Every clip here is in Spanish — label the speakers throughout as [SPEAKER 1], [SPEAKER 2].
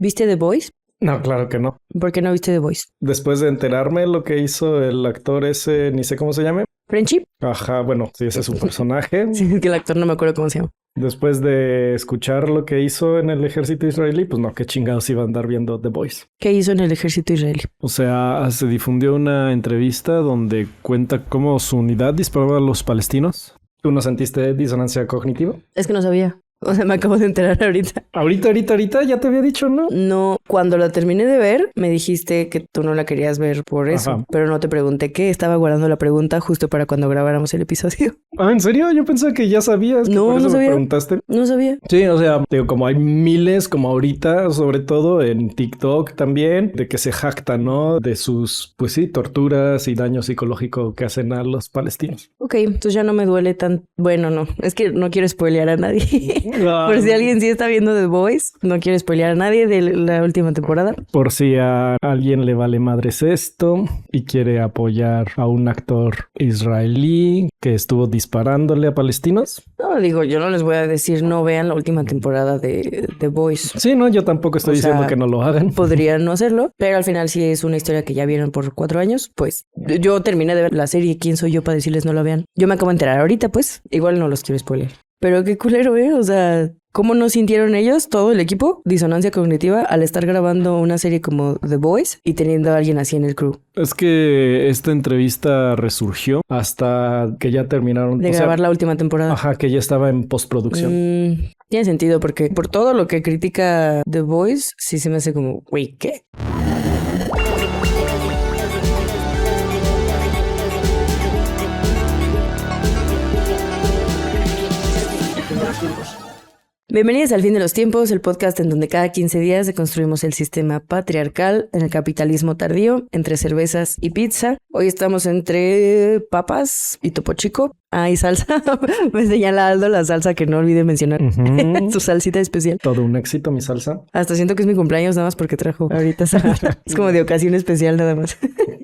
[SPEAKER 1] ¿Viste The Voice?
[SPEAKER 2] No, claro que no.
[SPEAKER 1] ¿Por qué no viste The Voice?
[SPEAKER 2] Después de enterarme lo que hizo el actor ese, ni sé cómo se llame.
[SPEAKER 1] ¿Friendship?
[SPEAKER 2] Ajá, bueno, sí, ese es su personaje.
[SPEAKER 1] Sí, es que el actor no me acuerdo cómo se llama.
[SPEAKER 2] Después de escuchar lo que hizo en el ejército israelí, pues no, qué chingados iba a andar viendo The Voice.
[SPEAKER 1] ¿Qué hizo en el ejército israelí?
[SPEAKER 2] O sea, se difundió una entrevista donde cuenta cómo su unidad disparaba a los palestinos. ¿Tú no sentiste disonancia cognitiva?
[SPEAKER 1] Es que no sabía. O sea, me acabo de enterar ahorita.
[SPEAKER 2] Ahorita, ya te había dicho, ¿no?
[SPEAKER 1] No, cuando la terminé de ver, me dijiste que tú no la querías ver por eso.
[SPEAKER 2] Ajá.
[SPEAKER 1] Pero no te pregunté qué. Estaba guardando la pregunta justo para cuando grabáramos el episodio.
[SPEAKER 2] Ah, ¿en serio? Yo pensé que ya sabías. Que
[SPEAKER 1] No,
[SPEAKER 2] por eso
[SPEAKER 1] no sabía.
[SPEAKER 2] me preguntaste.
[SPEAKER 1] No sabía.
[SPEAKER 2] Sí, o sea, digo, como hay miles, como ahorita, sobre todo en TikTok también, de que se jactan, ¿no? De sus, pues sí, torturas y daño psicológico que hacen a los palestinos.
[SPEAKER 1] Ok, entonces ya no me duele tan... Bueno, no. Es que no quiero spoilear a nadie. Por si alguien sí está viendo The Voice, no quiero spoilear a nadie de la última temporada.
[SPEAKER 2] Por si a alguien le vale madres esto y quiere apoyar a un actor israelí que estuvo disparándole a palestinos.
[SPEAKER 1] No, digo, yo no les voy a decir no vean la última temporada de The Voice.
[SPEAKER 2] Sí, no, yo tampoco estoy diciendo que no lo hagan.
[SPEAKER 1] Podrían no hacerlo, pero al final si es una historia que ya vieron por 4 años, pues yo terminé de ver la serie. ¿Quién soy yo para decirles no la vean? Yo me acabo de enterar ahorita, pues igual no los quiero spoiler. Pero qué culero, o sea, ¿cómo no sintieron ellos, todo el equipo, disonancia cognitiva al estar grabando una serie como The Voice y teniendo a alguien así en el crew?
[SPEAKER 2] Es que esta entrevista resurgió hasta que ya terminaron
[SPEAKER 1] de grabar la última temporada.
[SPEAKER 2] Ajá, que ya estaba en postproducción.
[SPEAKER 1] Tiene sentido porque por todo lo que critica The Voice, sí se me hace como, güey, ¿qué? Bienvenidos al Fin de los Tiempos, el podcast en donde cada 15 días deconstruimos el sistema patriarcal en el capitalismo tardío, entre cervezas y pizza. Hoy estamos entre papas y Topo Chico. Ah, y salsa. Me señala Aldo la salsa que no olvide mencionar. Su salsita especial.
[SPEAKER 2] Todo un éxito, mi salsa.
[SPEAKER 1] Hasta siento que es mi cumpleaños nada más porque trajo ahorita salsa. Es como de ocasión especial nada más.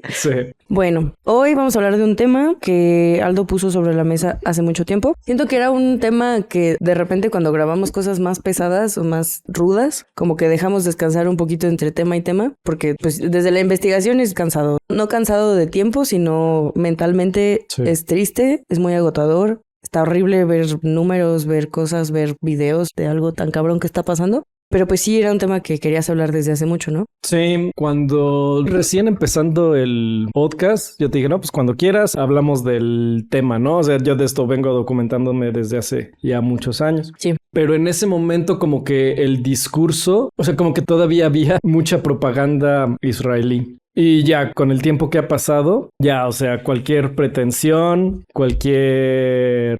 [SPEAKER 2] Sí.
[SPEAKER 1] Bueno, hoy vamos a hablar de un tema que Aldo puso sobre la mesa hace mucho tiempo. Siento que era un tema que de repente cuando grabamos cosas más pesadas o más rudas, como que dejamos descansar un poquito entre tema y tema, porque pues desde la investigación es cansado. No cansado de tiempo, sino mentalmente es triste, es muy agotador. Está horrible ver números, ver cosas, ver videos de algo tan cabrón que está pasando. Pero pues sí, era un tema que querías hablar desde hace mucho, ¿no?
[SPEAKER 2] Sí, cuando recién empezando el podcast, yo te dije, no, pues cuando quieras hablamos del tema, ¿no? O sea, yo de esto vengo documentándome desde hace ya muchos años.
[SPEAKER 1] Sí.
[SPEAKER 2] Pero en ese momento como que el discurso, o sea, como que todavía había mucha propaganda israelí. Y ya con el tiempo que ha pasado, ya, o sea, cualquier pretensión, cualquier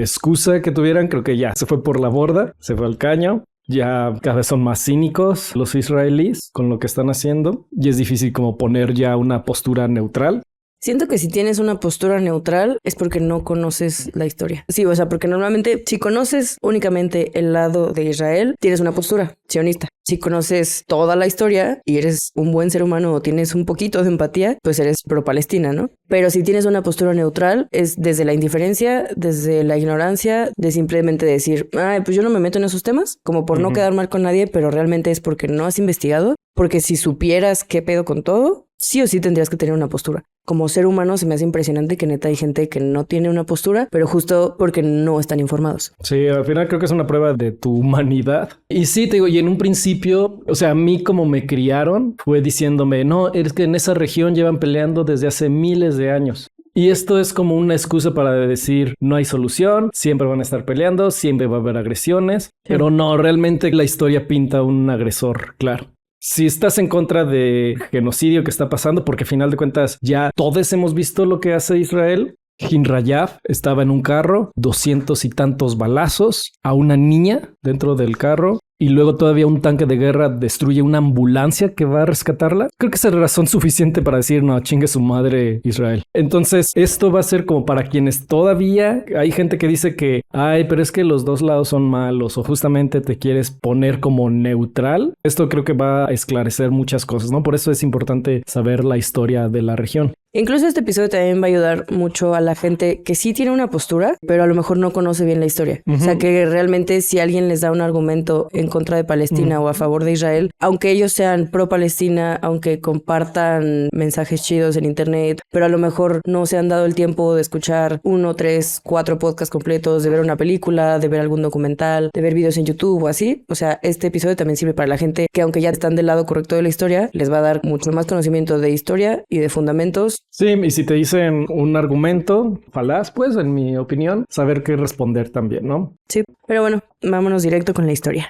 [SPEAKER 2] excusa que tuvieran, creo que ya se fue por la borda, se fue al caño. Ya cada vez son más cínicos los israelíes con lo que están haciendo y es difícil como poner ya una postura neutral.
[SPEAKER 1] Siento que si tienes una postura neutral es porque no conoces la historia. Sí, o sea, porque normalmente si conoces únicamente el lado de Israel, tienes una postura sionista. Si conoces toda la historia y eres un buen ser humano o tienes un poquito de empatía, pues eres pro-Palestina, ¿no? Pero si tienes una postura neutral, es desde la indiferencia, desde la ignorancia, de simplemente decir, ay, pues yo no me meto en esos temas, como por no quedar mal con nadie, pero realmente es porque no has investigado, porque si supieras qué pedo con todo, sí o sí tendrías que tener una postura. Como ser humano se me hace impresionante que neta hay gente que no tiene una postura, pero justo porque no están informados.
[SPEAKER 2] Sí, al final creo que es una prueba de tu humanidad. Y sí, te digo, y en un principio, o sea, a mí como me criaron, fue diciéndome, no, es que en esa región llevan peleando desde hace miles de años. Y esto es como una excusa para decir, no hay solución, siempre van a estar peleando, siempre va a haber agresiones, pero no, realmente la historia pinta un agresor, claro. Si estás en contra de genocidio que está pasando, porque al final de cuentas ya todos hemos visto lo que hace Israel. Hin Rayaf estaba en un carro, 200 y tantos balazos a una niña dentro del carro. Y luego todavía un tanque de guerra destruye una ambulancia que va a rescatarla. Creo que esa es razón suficiente para decir, no, chingue su madre Israel. Entonces, esto va a ser como para quienes todavía hay gente que dice que, ay, pero es que los dos lados son malos o justamente te quieres poner como neutral. Esto creo que va a esclarecer muchas cosas, ¿no? Por eso es importante saber la historia de la región.
[SPEAKER 1] Incluso este episodio también va a ayudar mucho a la gente que sí tiene una postura, pero a lo mejor no conoce bien la historia. O sea, que realmente si alguien les da un argumento en contra de Palestina o a favor de Israel, aunque ellos sean pro Palestina, aunque compartan mensajes chidos en internet, pero a lo mejor no se han dado el tiempo de escuchar 1, 3, 4 podcasts completos, de ver una película, de ver algún documental, de ver videos en YouTube o así. O sea, este episodio también sirve para la gente que aunque ya están del lado correcto de la historia, les va a dar mucho más conocimiento de historia y de fundamentos.
[SPEAKER 2] Sí, y si te dicen un argumento falaz, pues, en mi opinión, saber qué responder también, ¿no?
[SPEAKER 1] Sí, pero bueno, vámonos directo con la historia.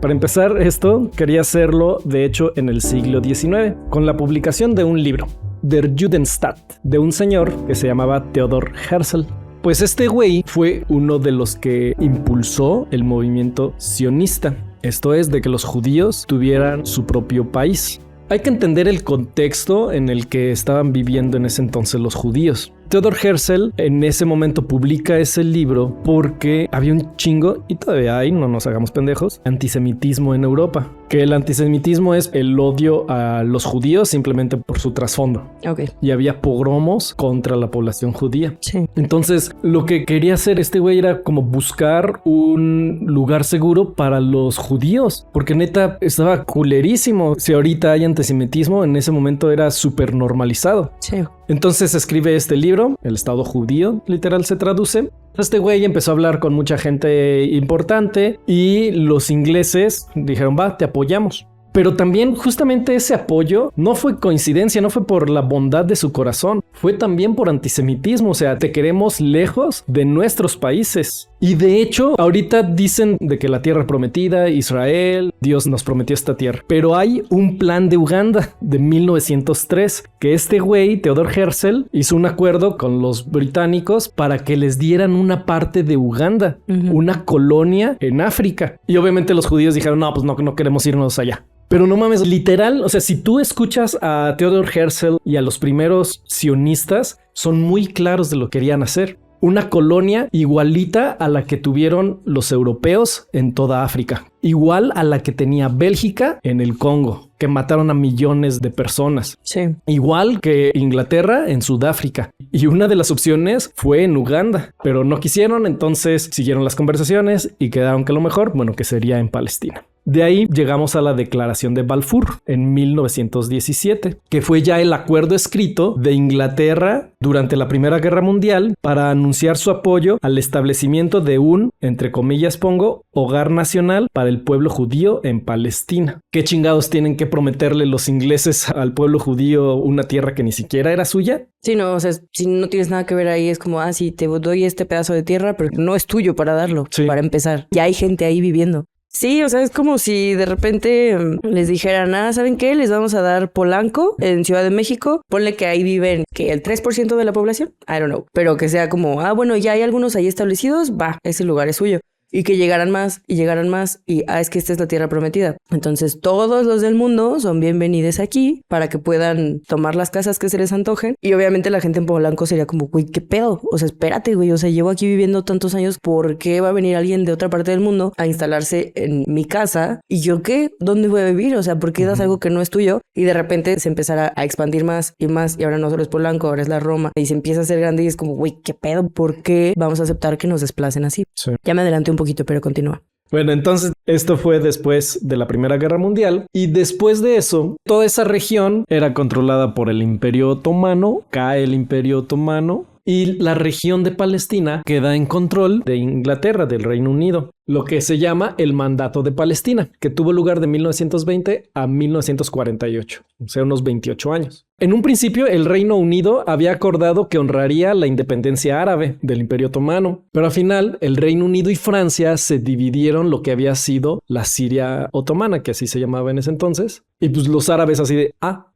[SPEAKER 2] Para empezar esto, quería hacerlo, de hecho, en el siglo XIX, con la publicación de un libro, Der Judenstaat, de un señor que se llamaba Theodor Herzl. Pues este güey fue uno de los que impulsó el movimiento sionista. Esto es, de que los judíos tuvieran su propio país. Hay que entender el contexto en el que estaban viviendo en ese entonces los judíos. Theodor Herzl en ese momento publica ese libro porque había un chingo, y todavía hay, no nos hagamos pendejos, antisemitismo en Europa. Que el antisemitismo es el odio a los judíos simplemente por su trasfondo.
[SPEAKER 1] Ok.
[SPEAKER 2] Y había pogromos contra la población judía.
[SPEAKER 1] Sí.
[SPEAKER 2] Entonces, lo que quería hacer este güey era como buscar un lugar seguro para los judíos. Porque neta, estaba culerísimo. Si ahorita hay antisemitismo, en ese momento era súper normalizado.
[SPEAKER 1] Sí.
[SPEAKER 2] Entonces escribe este libro, El Estado Judío, literal se traduce. Este güey empezó a hablar con mucha gente importante y los ingleses dijeron, va, te apoyamos. Pero también justamente ese apoyo no fue coincidencia, no fue por la bondad de su corazón, fue también por antisemitismo, o sea, te queremos lejos de nuestros países. Y de hecho, ahorita dicen de que la tierra prometida, Israel, Dios nos prometió esta tierra. Pero hay un plan de Uganda de 1903, que este güey, Theodor Herzl, hizo un acuerdo con los británicos para que les dieran una parte de Uganda, una colonia en África. Y obviamente los judíos dijeron, no, pues no queremos irnos allá. Pero no mames, literal, o sea, si tú escuchas a Theodor Herzl y a los primeros sionistas, son muy claros de lo que querían hacer. Una colonia igualita a la que tuvieron los europeos en toda África. Igual a la que tenía Bélgica en el Congo, que mataron a millones de personas.
[SPEAKER 1] Sí.
[SPEAKER 2] Igual que Inglaterra en Sudáfrica. Y una de las opciones fue en Uganda, pero no quisieron, entonces siguieron las conversaciones y quedaron que lo mejor, bueno, que sería en Palestina. De ahí llegamos a la Declaración de Balfour en 1917, que fue ya el acuerdo escrito de Inglaterra durante la Primera Guerra Mundial para anunciar su apoyo al establecimiento de un, entre comillas pongo, hogar nacional para el pueblo judío en Palestina. ¿Qué chingados tienen que prometerle los ingleses al pueblo judío una tierra que ni siquiera era suya?
[SPEAKER 1] Sí, no, o sea, si no tienes nada que ver ahí, es como, sí, te doy este pedazo de tierra, pero no es tuyo para darlo,
[SPEAKER 2] sí. Para
[SPEAKER 1] empezar. Ya hay gente ahí viviendo. Sí, o sea, es como si de repente les dijeran, ¿saben qué? Les vamos a dar Polanco en Ciudad de México. Ponle que ahí viven, que el 3% de la población, I don't know. Pero que sea como, bueno, ya hay algunos ahí establecidos, ese lugar es suyo. Y que llegaran más y es que esta es la tierra prometida. Entonces todos los del mundo son bienvenidos aquí para que puedan tomar las casas que se les antojen. Y obviamente la gente en Polanco sería como, güey, ¿qué pedo? O sea, espérate, güey, o sea, llevo aquí viviendo tantos años, ¿por qué va a venir alguien de otra parte del mundo a instalarse en mi casa? ¿Y yo qué? ¿Dónde voy a vivir? O sea, ¿por qué das algo que no es tuyo? Y de repente se empezará a expandir más y más, y ahora no solo es Polanco, ahora es la Roma, y se empieza a hacer grande y es como, güey, ¿qué pedo? ¿Por qué vamos a aceptar que nos desplacen así?
[SPEAKER 2] Sí.
[SPEAKER 1] Ya me adelanté un poquito, pero continúa.
[SPEAKER 2] Bueno, entonces esto fue después de la Primera Guerra Mundial y después de eso, toda esa región era controlada por el Imperio Otomano, cae el Imperio Otomano y la región de Palestina queda en control de Inglaterra, del Reino Unido, lo que se llama el Mandato de Palestina, que tuvo lugar de 1920 a 1948, o sea, unos 28 años. En un principio, el Reino Unido había acordado que honraría la independencia árabe del Imperio Otomano, pero al final, el Reino Unido y Francia se dividieron lo que había sido la Siria otomana, que así se llamaba en ese entonces, y pues los árabes así de,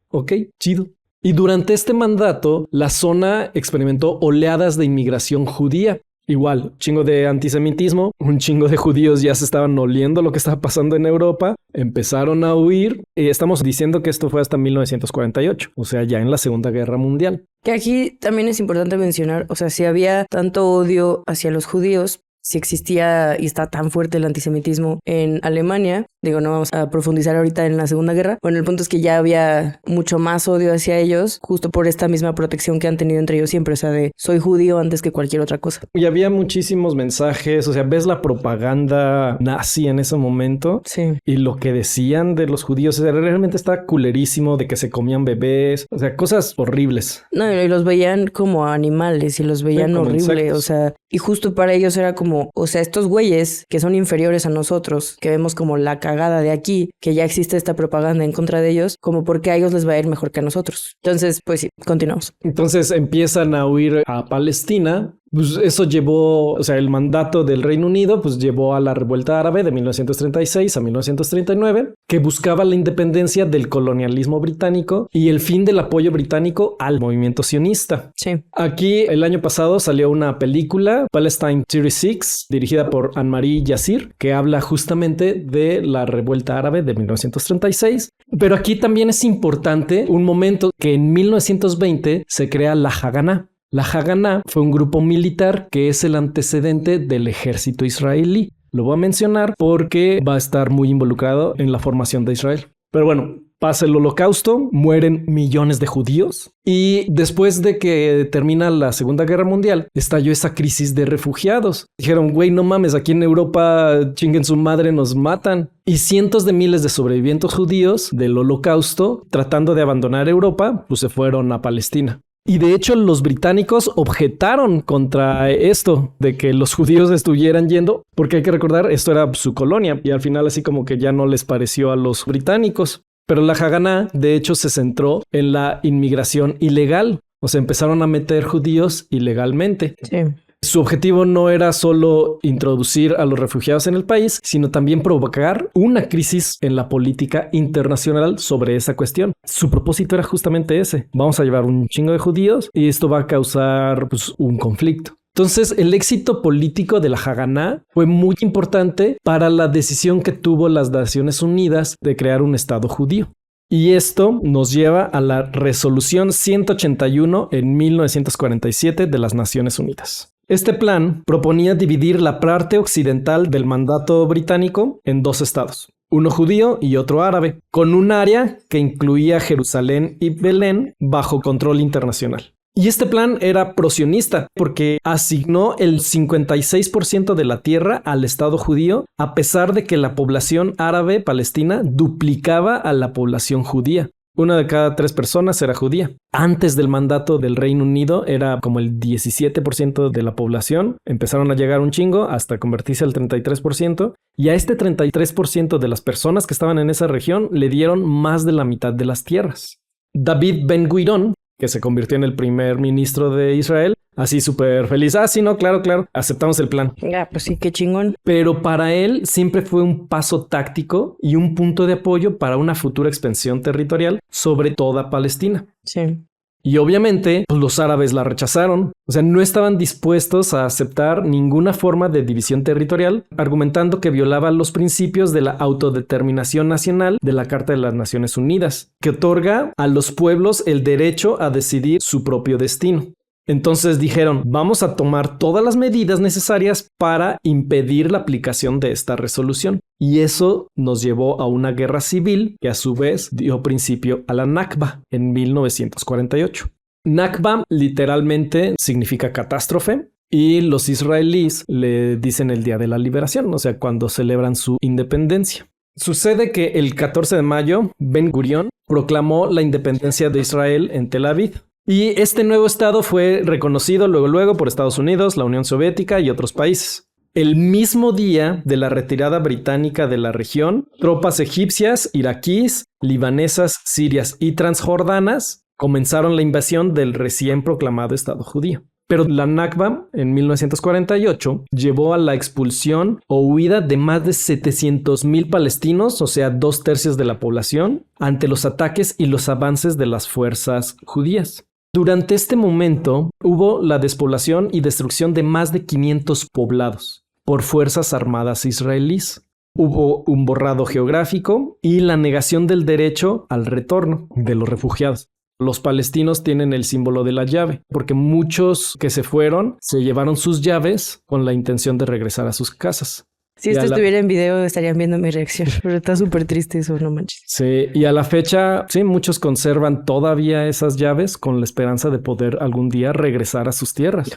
[SPEAKER 2] ok, chido. Y durante este mandato, la zona experimentó oleadas de inmigración judía. Igual, chingo de antisemitismo, un chingo de judíos ya se estaban oliendo lo que estaba pasando en Europa, empezaron a huir y estamos diciendo que esto fue hasta 1948, o sea, ya en la Segunda Guerra Mundial.
[SPEAKER 1] Que aquí también es importante mencionar, o sea, si había tanto odio hacia los judíos, si existía y está tan fuerte el antisemitismo en Alemania, digo, no vamos a profundizar ahorita en la Segunda Guerra, bueno, el punto es que ya había mucho más odio hacia ellos, justo por esta misma protección que han tenido entre ellos siempre, o sea, de soy judío antes que cualquier otra cosa.
[SPEAKER 2] Y había muchísimos mensajes, o sea, ves la propaganda nazi en ese momento.
[SPEAKER 1] Sí.
[SPEAKER 2] Y lo que decían de los judíos, o sea, realmente estaba culerísimo, de que se comían bebés, o sea, cosas horribles.
[SPEAKER 1] No, y los veían como animales y los veían
[SPEAKER 2] como
[SPEAKER 1] horrible,
[SPEAKER 2] insectos.
[SPEAKER 1] o sea, y justo para ellos era como, o sea, estos güeyes que son inferiores a nosotros, que vemos como la cagada de aquí, que ya existe esta propaganda en contra de ellos, como porque a ellos les va a ir mejor que a nosotros. Entonces, pues sí, continuamos.
[SPEAKER 2] Entonces empiezan a huir a Palestina. Pues eso llevó, o sea, el mandato del Reino Unido, pues llevó a la revuelta árabe de 1936 a 1939, que buscaba la independencia del colonialismo británico y el fin del apoyo británico al movimiento sionista.
[SPEAKER 1] Sí.
[SPEAKER 2] Aquí el año pasado salió una película, Palestine 36, dirigida por Anne-Marie Yassir, que habla justamente de la revuelta árabe de 1936. Pero aquí también es importante un momento que en 1920 se crea la Haganá. La Haganá fue un grupo militar que es el antecedente del ejército israelí. Lo voy a mencionar porque va a estar muy involucrado en la formación de Israel. Pero bueno, pasa el Holocausto, mueren millones de judíos y después de que termina la Segunda Guerra Mundial, estalló esa crisis de refugiados. Dijeron, güey, no mames, aquí en Europa chinguen su madre, nos matan. Y cientos de miles de sobrevivientes judíos del Holocausto, tratando de abandonar Europa, pues se fueron a Palestina. Y de hecho los británicos objetaron contra esto de que los judíos estuvieran yendo, porque hay que recordar, esto era su colonia y al final así como que ya no les pareció a los británicos. Pero la Haganá de hecho se centró en la inmigración ilegal, o sea, empezaron a meter judíos ilegalmente.
[SPEAKER 1] Sí.
[SPEAKER 2] Su objetivo no era solo introducir a los refugiados en el país, sino también provocar una crisis en la política internacional sobre esa cuestión. Su propósito era justamente ese. Vamos a llevar un chingo de judíos y esto va a causar pues, un conflicto. Entonces, el éxito político de la Haganá fue muy importante para la decisión que tuvo las Naciones Unidas de crear un Estado judío. Y esto nos lleva a la Resolución 181 en 1947 de las Naciones Unidas. Este plan proponía dividir la parte occidental del mandato británico en dos estados, uno judío y otro árabe, con un área que incluía Jerusalén y Belén bajo control internacional. Y este plan era prosionista porque asignó el 56% de la tierra al Estado judío, a pesar de que la población árabe palestina duplicaba a la población judía. Una de cada 3 personas era judía. Antes del mandato del Reino Unido era como el 17% de la población. Empezaron a llegar un chingo hasta convertirse al 33%. Y a este 33% de las personas que estaban en esa región le dieron más de la mitad de las tierras. David Ben-Gurión, que se convirtió en el primer ministro de Israel, así súper feliz. Ah, sí, no, claro, aceptamos el plan.
[SPEAKER 1] Ya, pues sí, qué chingón.
[SPEAKER 2] Pero para él siempre fue un paso táctico y un punto de apoyo para una futura expansión territorial sobre toda Palestina.
[SPEAKER 1] Sí.
[SPEAKER 2] Y obviamente, pues los árabes la rechazaron. O sea, no estaban dispuestos a aceptar ninguna forma de división territorial, argumentando que violaba los principios de la autodeterminación nacional de la Carta de las Naciones Unidas, que otorga a los pueblos el derecho a decidir su propio destino. Entonces dijeron, vamos a tomar todas las medidas necesarias para impedir la aplicación de esta resolución. Y eso nos llevó a una guerra civil que a su vez dio principio a la Nakba en 1948. Nakba literalmente significa catástrofe y los israelíes le dicen el Día de la Liberación, o sea, cuando celebran su independencia. Sucede que el 14 de mayo, Ben-Gurión proclamó la independencia de Israel en Tel Aviv. Y este nuevo estado fue reconocido luego por Estados Unidos, la Unión Soviética y otros países. El mismo día de la retirada británica de la región, tropas egipcias, iraquíes, libanesas, sirias y transjordanas comenzaron la invasión del recién proclamado Estado judío. Pero la Nakba, en 1948, llevó a la expulsión o huida de más de 700,000 palestinos, o sea, 2/3 de la población, ante los ataques y los avances de las fuerzas judías. Durante este momento hubo la despoblación y destrucción de más de 500 poblados por fuerzas armadas israelíes. Hubo un borrado geográfico y la negación del derecho al retorno de los refugiados. Los palestinos tienen el símbolo de la llave, porque muchos que se fueron se llevaron sus llaves con la intención de regresar a sus casas.
[SPEAKER 1] Si esto estuviera en video estarían viendo mi reacción, pero está súper triste eso, no manches.
[SPEAKER 2] Sí, y a la fecha, sí, muchos conservan todavía esas llaves con la esperanza de poder algún día regresar a sus tierras.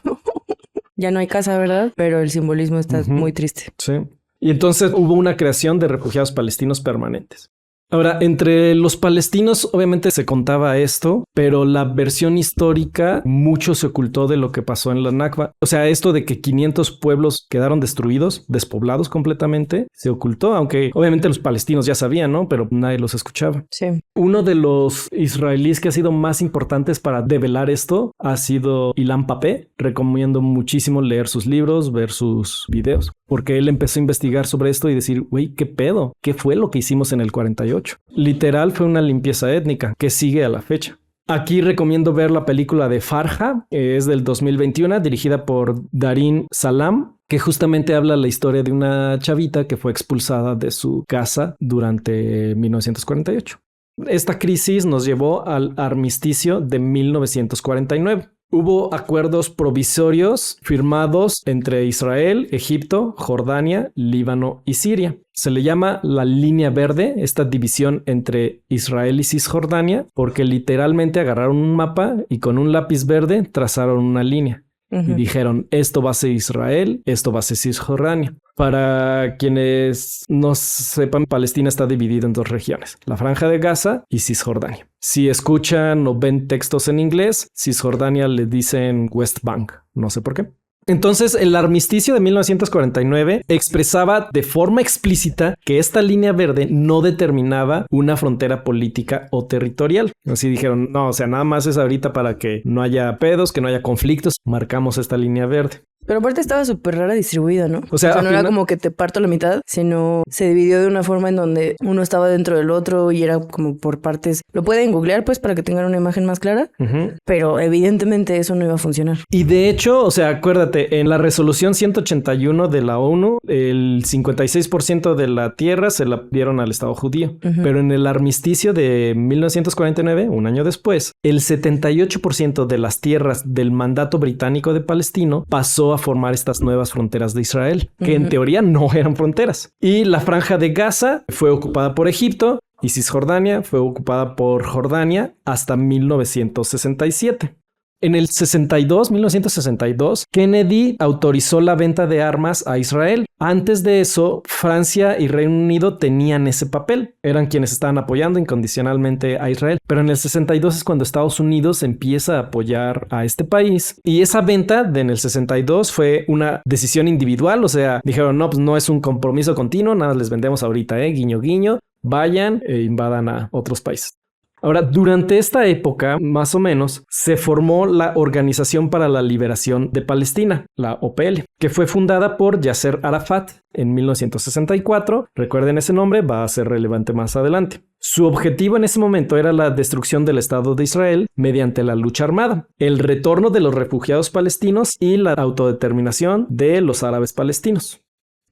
[SPEAKER 1] Ya no hay casa, ¿verdad? Pero el simbolismo está muy triste.
[SPEAKER 2] Sí. Y entonces hubo una creación de refugiados palestinos permanentes. Ahora, entre los palestinos obviamente se contaba esto, pero la versión histórica mucho se ocultó de lo que pasó en la Nakba. O sea, esto de que 500 pueblos quedaron destruidos, despoblados completamente, se ocultó, aunque obviamente los palestinos ya sabían, ¿no? Pero nadie los escuchaba.
[SPEAKER 1] Sí.
[SPEAKER 2] Uno de los israelíes que ha sido más importantes para develar esto ha sido Ilan Pappé. Recomiendo muchísimo leer sus libros, ver sus videos, porque él empezó a investigar sobre esto y decir, güey, ¿qué pedo? ¿Qué fue lo que hicimos en el 48? Literal fue una limpieza étnica que sigue a la fecha. Aquí recomiendo ver la película de Farja, es del 2021, dirigida por Darin Salam, que justamente habla la historia de una chavita que fue expulsada de su casa durante 1948. Esta crisis nos llevó al armisticio de 1949. Hubo acuerdos provisorios firmados entre Israel, Egipto, Jordania, Líbano y Siria. Se le llama la línea verde, esta división entre Israel y Cisjordania, porque literalmente agarraron un mapa y con un lápiz verde trazaron una línea. Y dijeron, esto va a ser Israel, esto va a ser Cisjordania. Para quienes no sepan, Palestina está dividida en dos regiones, la Franja de Gaza y Cisjordania. Si escuchan o ven textos en inglés, Cisjordania le dicen West Bank, no sé por qué. Entonces, el armisticio de 1949 expresaba de forma explícita que esta línea verde no determinaba una frontera política o territorial. Así dijeron, no, o sea, nada más es ahorita para que no haya pedos, que no haya conflictos, marcamos esta línea verde.
[SPEAKER 1] Pero aparte estaba súper rara distribuida, ¿no?
[SPEAKER 2] O sea,
[SPEAKER 1] no era como que te parto a la mitad, sino se dividió de una forma en donde uno estaba dentro del otro y era como por partes. Lo pueden googlear pues para que tengan una imagen más clara, pero evidentemente eso no iba a funcionar.
[SPEAKER 2] Y de hecho, o sea, acuérdate, en la resolución 181 de la ONU, el 56% de la tierra se la dieron al Estado judío. Pero en el armisticio de 1949, un año después, el 78% de las tierras del mandato británico de Palestino pasó a formar estas nuevas fronteras de Israel, que en teoría no eran fronteras. Y la Franja de Gaza fue ocupada por Egipto y Cisjordania fue ocupada por Jordania hasta 1967. En el 1962, Kennedy autorizó la venta de armas a Israel. Antes de eso, Francia y Reino Unido tenían ese papel. Eran quienes estaban apoyando incondicionalmente a Israel. Pero en el 62 es cuando Estados Unidos empieza a apoyar a este país. Y esa venta en el 62 fue una decisión individual. O sea, dijeron, no, pues no es un compromiso continuo. Nada les vendemos ahorita, guiño, guiño. Vayan e invadan a otros países. Ahora, durante esta época, más o menos, se formó la Organización para la Liberación de Palestina, la OPL, que fue fundada por Yasser Arafat en 1964. Recuerden ese nombre, va a ser relevante más adelante. Su objetivo en ese momento era la destrucción del Estado de Israel mediante la lucha armada, el retorno de los refugiados palestinos y la autodeterminación de los árabes palestinos.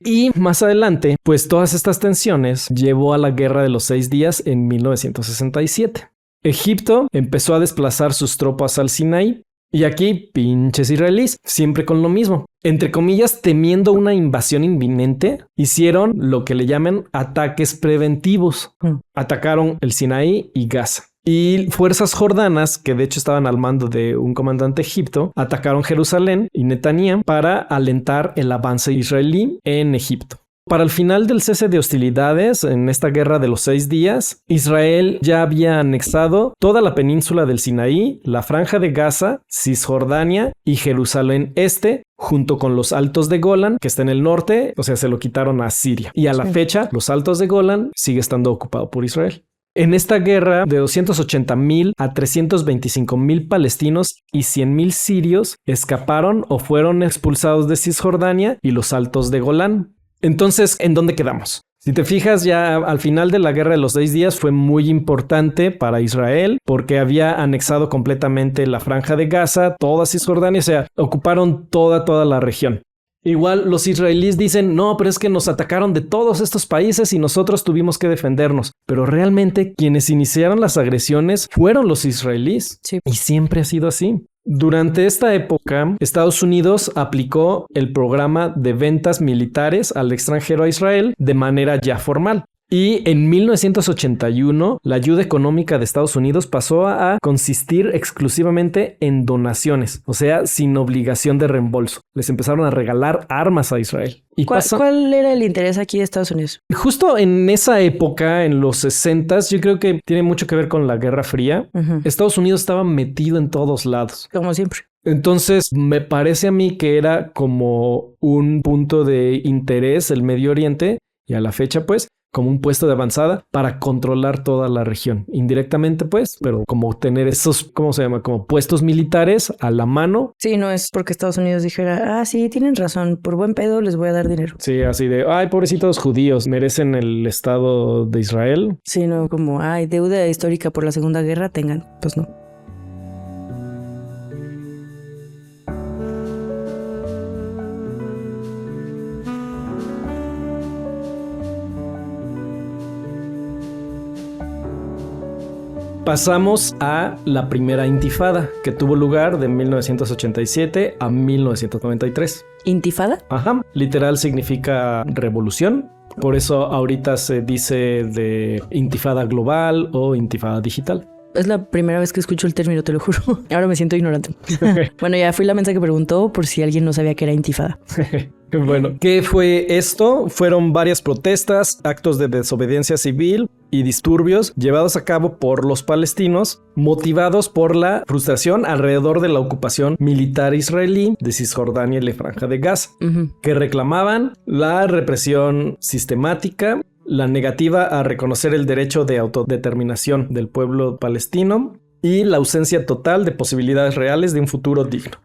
[SPEAKER 2] Y más adelante, pues todas estas tensiones llevó a la Guerra de los 6 días en 1967. Egipto empezó a desplazar sus tropas al Sinaí y aquí, pinches israelíes, siempre con lo mismo. Entre comillas, temiendo una invasión inminente, hicieron lo que le llaman ataques preventivos. Atacaron el Sinaí y Gaza. Y fuerzas jordanas, que de hecho estaban al mando de un comandante egipto, atacaron Jerusalén y Netanyah para alentar el avance israelí en Egipto. Para el final del cese de hostilidades, en esta guerra de los 6 días, Israel ya había anexado toda la península del Sinaí, la Franja de Gaza, Cisjordania y Jerusalén Este, junto con los Altos de Golán, que está en el norte, o sea, se lo quitaron a Siria. Y a la fecha, los Altos de Golán sigue estando ocupado por Israel. En esta guerra, de 280,000 a 325,000 palestinos y 100,000 sirios escaparon o fueron expulsados de Cisjordania y los Altos de Golán. Entonces, ¿en dónde quedamos? Si te fijas, ya al final de la Guerra de los 6 días fue muy importante para Israel porque había anexado completamente la Franja de Gaza, toda Cisjordania, o sea, ocuparon toda la región. Igual los israelíes dicen, no, pero es que nos atacaron de todos estos países y nosotros tuvimos que defendernos. Pero realmente quienes iniciaron las agresiones fueron los israelíes.
[SPEAKER 1] Sí.
[SPEAKER 2] Y siempre ha sido así. Durante esta época, Estados Unidos aplicó el programa de ventas militares al extranjero a Israel de manera ya formal. Y en 1981, la ayuda económica de Estados Unidos pasó a consistir exclusivamente en donaciones, o sea, sin obligación de reembolso. Les empezaron a regalar armas a Israel. Y
[SPEAKER 1] ¿Cuál era el interés aquí de Estados Unidos?
[SPEAKER 2] Justo en esa época, en los 60s, yo creo que tiene mucho que ver con la Guerra Fría. Estados Unidos estaba metido en todos lados.
[SPEAKER 1] Como siempre.
[SPEAKER 2] Entonces, me parece a mí que era como un punto de interés el Medio Oriente, y a la fecha, pues, como un puesto de avanzada para controlar toda la región. Indirectamente, pues, pero como tener esos, ¿cómo se llama? Como puestos militares a la mano.
[SPEAKER 1] Sí, no es porque Estados Unidos dijera, sí, tienen razón, por buen pedo les voy a dar dinero.
[SPEAKER 2] Sí, así de, ay, pobrecitos judíos, merecen el Estado de Israel.
[SPEAKER 1] Sí, no, como, deuda histórica por la Segunda Guerra, tengan. Pues no.
[SPEAKER 2] Pasamos a la primera intifada, que tuvo lugar de 1987 a 1993.
[SPEAKER 1] ¿Intifada?
[SPEAKER 2] Ajá, literal significa revolución. Por eso ahorita se dice de intifada global o intifada digital.
[SPEAKER 1] Es la primera vez que escucho el término, te lo juro. Ahora me siento ignorante. Bueno, ya fui la mensa que preguntó por si alguien no sabía que era intifada.
[SPEAKER 2] Bueno, ¿qué fue esto? Fueron varias protestas, actos de desobediencia civil y disturbios llevados a cabo por los palestinos, motivados por la frustración alrededor de la ocupación militar israelí de Cisjordania y la Franja de Gaza, que reclamaban la represión sistemática, la negativa a reconocer el derecho de autodeterminación del pueblo palestino y la ausencia total de posibilidades reales de un futuro digno.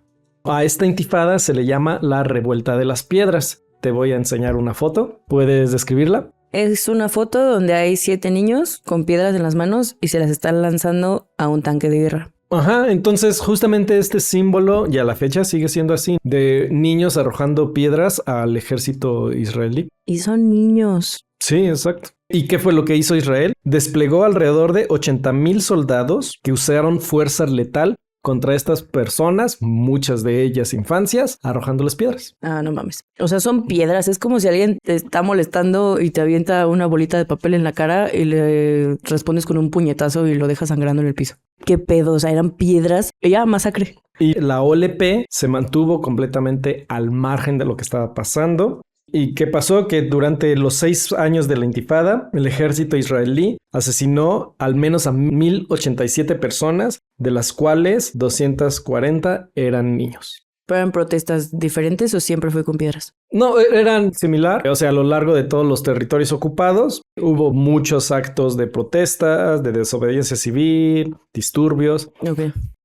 [SPEAKER 2] A esta intifada se le llama la Revuelta de las Piedras. Te voy a enseñar una foto. ¿Puedes describirla?
[SPEAKER 1] Es una foto donde hay 7 niños con piedras en las manos y se las están lanzando a un tanque de guerra.
[SPEAKER 2] Ajá, entonces justamente este símbolo, y a la fecha sigue siendo así, de niños arrojando piedras al ejército israelí.
[SPEAKER 1] Y son niños.
[SPEAKER 2] Sí, exacto. ¿Y qué fue lo que hizo Israel? Desplegó alrededor de 80,000 soldados que usaron fuerza letal contra estas personas, muchas de ellas infancias, arrojándoles piedras.
[SPEAKER 1] No mames. O sea, son piedras. Es como si alguien te está molestando y te avienta una bolita de papel en la cara y le respondes con un puñetazo y lo dejas sangrando en el piso. ¿Qué pedo? O sea, eran piedras. Ya, masacre.
[SPEAKER 2] Y la OLP se mantuvo completamente al margen de lo que estaba pasando. ¿Y qué pasó? Que durante los 6 años de la intifada, el ejército israelí asesinó al menos a 1,087 personas, de las cuales 240 eran niños.
[SPEAKER 1] ¿Pero eran protestas diferentes o siempre fue con piedras?
[SPEAKER 2] No, eran similar. O sea, a lo largo de todos los territorios ocupados hubo muchos actos de protestas, de desobediencia civil, disturbios.
[SPEAKER 1] Ok.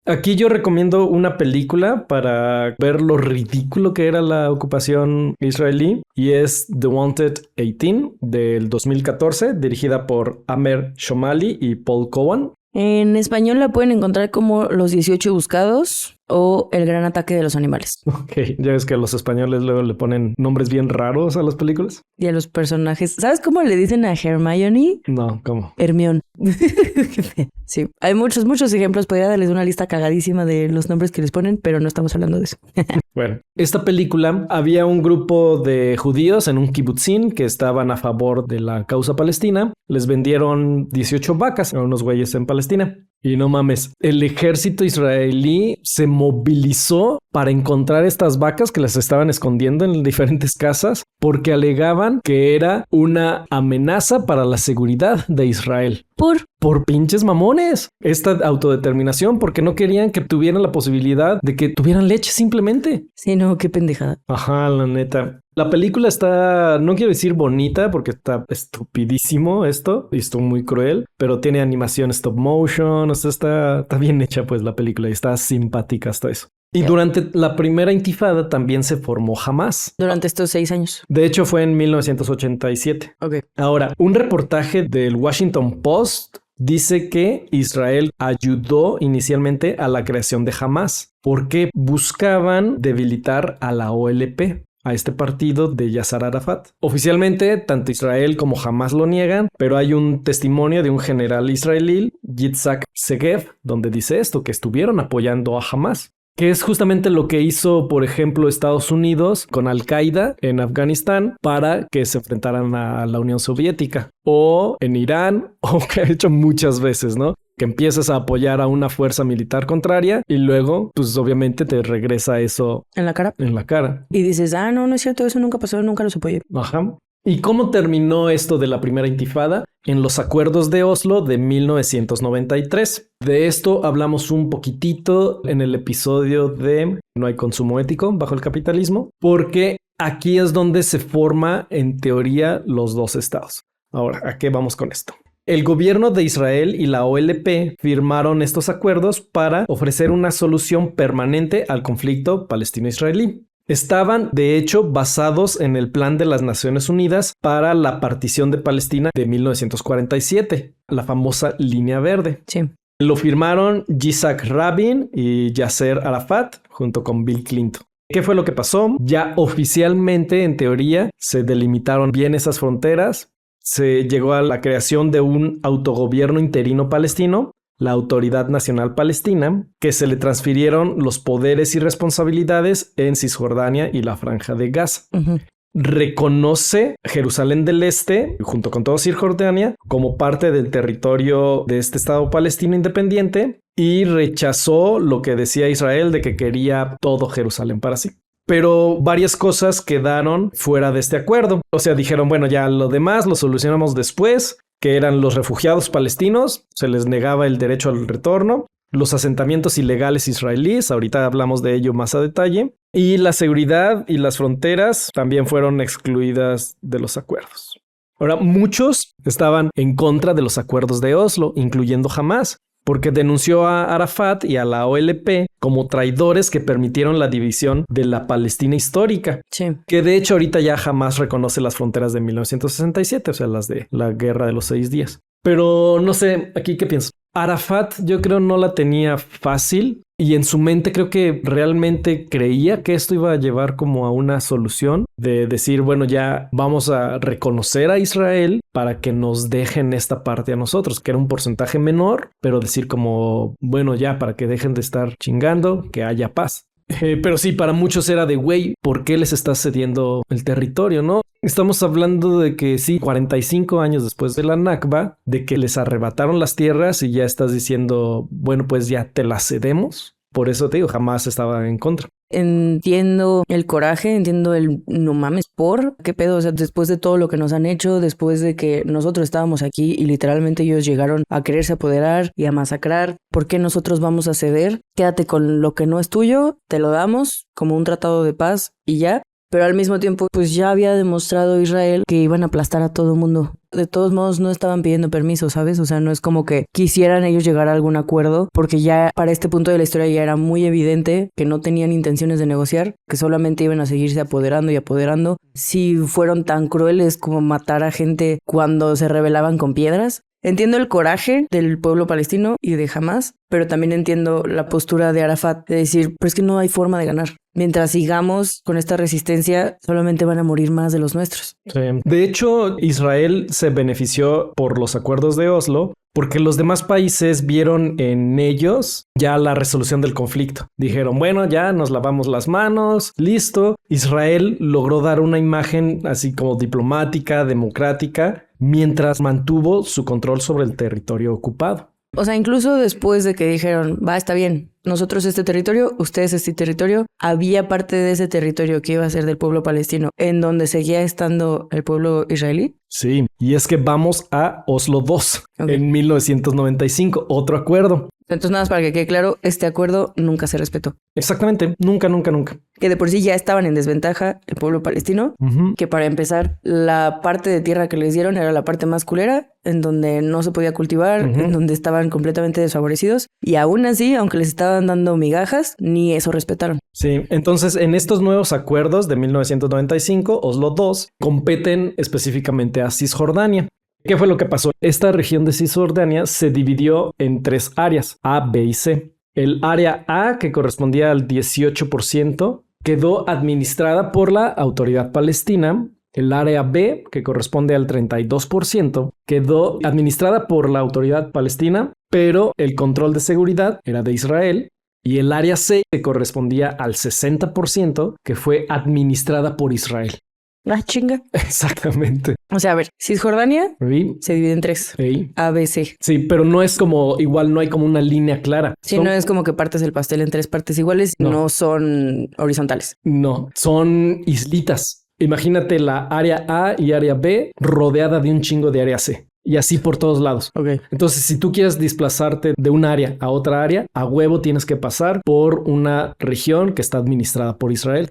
[SPEAKER 2] Aquí yo recomiendo una película para ver lo ridículo que era la ocupación israelí y es The Wanted 18 del 2014, dirigida por Amer Shomali y Paul Cowan.
[SPEAKER 1] En español la pueden encontrar como Los 18 Buscados o El Gran Ataque de los Animales.
[SPEAKER 2] Ok, ya ves que los españoles luego le ponen nombres bien raros a las películas.
[SPEAKER 1] Y a los personajes. ¿Sabes cómo le dicen a Hermione?
[SPEAKER 2] No, ¿cómo?
[SPEAKER 1] Hermione. Sí, hay muchos ejemplos. Podría darles una lista cagadísima de los nombres que les ponen, pero no estamos hablando de eso.
[SPEAKER 2] Bueno, esta película había un grupo de judíos en un kibutzín que estaban a favor de la causa palestina. Les vendieron 18 vacas a unos güeyes en Palestina. Y no mames, el ejército israelí se movilizó para encontrar estas vacas que las estaban escondiendo en diferentes casas porque alegaban que era una amenaza para la seguridad de Israel. Por pinches mamones. Esta autodeterminación porque no querían que tuvieran la posibilidad de que tuvieran leche simplemente.
[SPEAKER 1] Sí, no, qué pendejada.
[SPEAKER 2] Ajá, la neta. La película está, no quiero decir bonita porque está estupidísimo esto y está muy cruel, pero tiene animación stop motion, o sea, está bien hecha pues la película y está simpática hasta eso. Y durante la primera intifada también se formó Hamas.
[SPEAKER 1] Durante estos 6 años.
[SPEAKER 2] De hecho fue en 1987.
[SPEAKER 1] Ok.
[SPEAKER 2] Ahora, un reportaje del Washington Post dice que Israel ayudó inicialmente a la creación de Hamas porque buscaban debilitar a la OLP. a este partido de Yasser Arafat. Oficialmente, tanto Israel como Hamás lo niegan, pero hay un testimonio de un general israelí, Yitzhak Segev, donde dice esto, que estuvieron apoyando a Hamás. Que es justamente lo que hizo, por ejemplo, Estados Unidos con Al-Qaeda en Afganistán para que se enfrentaran a la Unión Soviética. O en Irán, o que ha hecho muchas veces, ¿no? Que empiezas a apoyar a una fuerza militar contraria y luego, pues obviamente te regresa eso
[SPEAKER 1] en la cara.
[SPEAKER 2] Y
[SPEAKER 1] dices, no es cierto, eso nunca pasó, nunca los apoyé.
[SPEAKER 2] Ajá. ¿Y cómo terminó esto de la primera intifada? En los acuerdos de Oslo de 1993. De esto hablamos un poquitito en el episodio de No hay consumo ético bajo el capitalismo, porque aquí es donde se forma en teoría los dos estados. Ahora, ¿a qué vamos con esto? El gobierno de Israel y la OLP firmaron estos acuerdos para ofrecer una solución permanente al conflicto palestino-israelí. Estaban, de hecho, basados en el Plan de las Naciones Unidas para la partición de Palestina de 1947, la famosa Línea Verde.
[SPEAKER 1] Sí.
[SPEAKER 2] Lo firmaron Yitzhak Rabin y Yasser Arafat junto con Bill Clinton. ¿Qué fue lo que pasó? Ya oficialmente, en teoría, se delimitaron bien esas fronteras. Se llegó a la creación de un autogobierno interino palestino, la Autoridad Nacional Palestina, que se le transfirieron los poderes y responsabilidades en Cisjordania y la Franja de Gaza.
[SPEAKER 1] Uh-huh.
[SPEAKER 2] Reconoce Jerusalén del Este, junto con toda Cisjordania, como parte del territorio de este Estado palestino independiente y rechazó lo que decía Israel de que quería todo Jerusalén para sí. Pero varias cosas quedaron fuera de este acuerdo. O sea, dijeron, bueno, ya lo demás lo solucionamos después, que eran los refugiados palestinos, se les negaba el derecho al retorno, los asentamientos ilegales israelíes, ahorita hablamos de ello más a detalle, y la seguridad y las fronteras también fueron excluidas de los acuerdos. Ahora, muchos estaban en contra de los acuerdos de Oslo, incluyendo Hamás, porque denunció a Arafat y a la OLP como traidores que permitieron la división de la Palestina histórica.
[SPEAKER 1] Sí.
[SPEAKER 2] Que de hecho ahorita ya jamás reconoce las fronteras de 1967, o sea, las de la Guerra de los 6 días. Pero no sé, aquí qué pienso. Arafat yo creo no la tenía fácil y en su mente creo que realmente creía que esto iba a llevar como a una solución de decir, bueno, ya vamos a reconocer a Israel para que nos dejen esta parte a nosotros, que era un porcentaje menor, pero decir como, bueno, ya para que dejen de estar chingando, que haya paz. Pero sí, para muchos era de, güey, ¿por qué les estás cediendo el territorio, no? Estamos hablando de que sí, 45 años después de la Nakba, de que les arrebataron las tierras y ya estás diciendo, bueno, pues ya te las cedemos. Por eso te digo, jamás estaba en contra.
[SPEAKER 1] Entiendo el coraje, entiendo el no mames, ¿por qué pedo? O sea, después de todo lo que nos han hecho, después de que nosotros estábamos aquí y literalmente ellos llegaron a quererse apoderar y a masacrar, ¿por qué nosotros vamos a ceder? Quédate con lo que no es tuyo, te lo damos como un tratado de paz y ya. Pero al mismo tiempo, pues ya había demostrado Israel que iban a aplastar a todo mundo. De todos modos, no estaban pidiendo permiso, ¿sabes? O sea, no es como que quisieran ellos llegar a algún acuerdo, porque ya para este punto de la historia ya era muy evidente que no tenían intenciones de negociar, que solamente iban a seguirse apoderando y apoderando. Si fueron tan crueles como matar a gente cuando se rebelaban con piedras. Entiendo el coraje del pueblo palestino y de Hamás, pero también entiendo la postura de Arafat de decir, pero es que no hay forma de ganar. Mientras sigamos con esta resistencia, solamente van a morir más de los nuestros.
[SPEAKER 2] Sí. De hecho, Israel se benefició por los acuerdos de Oslo porque los demás países vieron en ellos ya la resolución del conflicto. Dijeron, bueno, ya nos lavamos las manos, listo. Israel logró dar una imagen así como diplomática, democrática, mientras mantuvo su control sobre el territorio ocupado.
[SPEAKER 1] O sea, incluso después de que dijeron, va, está bien, nosotros este territorio, ustedes este territorio, había parte de ese territorio que iba a ser del pueblo palestino, en donde seguía estando el pueblo israelí.
[SPEAKER 2] Sí, y es que vamos a Oslo II, en 1995, otro acuerdo.
[SPEAKER 1] Entonces, nada más para que quede claro, este acuerdo nunca se respetó.
[SPEAKER 2] Exactamente, nunca.
[SPEAKER 1] Que de por sí ya estaban en desventaja el pueblo palestino, que para empezar, la parte de tierra que les dieron era la parte más culera, en donde no se podía cultivar, en donde estaban completamente desfavorecidos, y aún así, aunque les estaban dando migajas, ni eso respetaron.
[SPEAKER 2] Sí, entonces en estos nuevos acuerdos de 1995, Oslo II, competen específicamente a Cisjordania. ¿Qué fue lo que pasó? Esta región de Cisjordania se dividió en 3 áreas, A, B y C. El área A, que correspondía al 18%, quedó administrada por la Autoridad Palestina. El área B, que corresponde al 32%, quedó administrada por la Autoridad Palestina, pero el control de seguridad era de Israel. Y el área C, que correspondía al 60%, que fue administrada por Israel.
[SPEAKER 1] Ah, chinga.
[SPEAKER 2] Exactamente.
[SPEAKER 1] O sea, a ver, Cisjordania
[SPEAKER 2] Sí.
[SPEAKER 1] se divide en 3.
[SPEAKER 2] Sí.
[SPEAKER 1] A, B, C.
[SPEAKER 2] Sí, pero no es como, igual no hay como una línea clara.
[SPEAKER 1] Sí, no es como que partes el pastel en 3 partes iguales, no son horizontales.
[SPEAKER 2] No, son islitas. Imagínate la área A y área B rodeada de un chingo de área C. Y así por todos lados.
[SPEAKER 1] Ok.
[SPEAKER 2] Entonces, si tú quieres desplazarte de un área a otra área, a huevo tienes que pasar por una región que está administrada por Israel.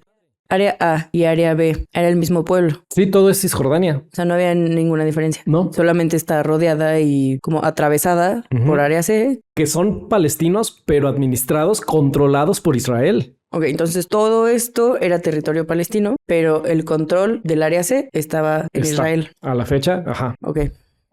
[SPEAKER 1] Área A y área B era el mismo pueblo.
[SPEAKER 2] Sí, todo es Cisjordania.
[SPEAKER 1] O sea, no había ninguna diferencia.
[SPEAKER 2] No.
[SPEAKER 1] Solamente está rodeada y como atravesada por área C.
[SPEAKER 2] Que son palestinos, pero administrados, controlados por Israel.
[SPEAKER 1] Ok, entonces todo esto era territorio palestino, pero el control del área C estaba en Israel.
[SPEAKER 2] A la fecha, ajá.
[SPEAKER 1] Ok.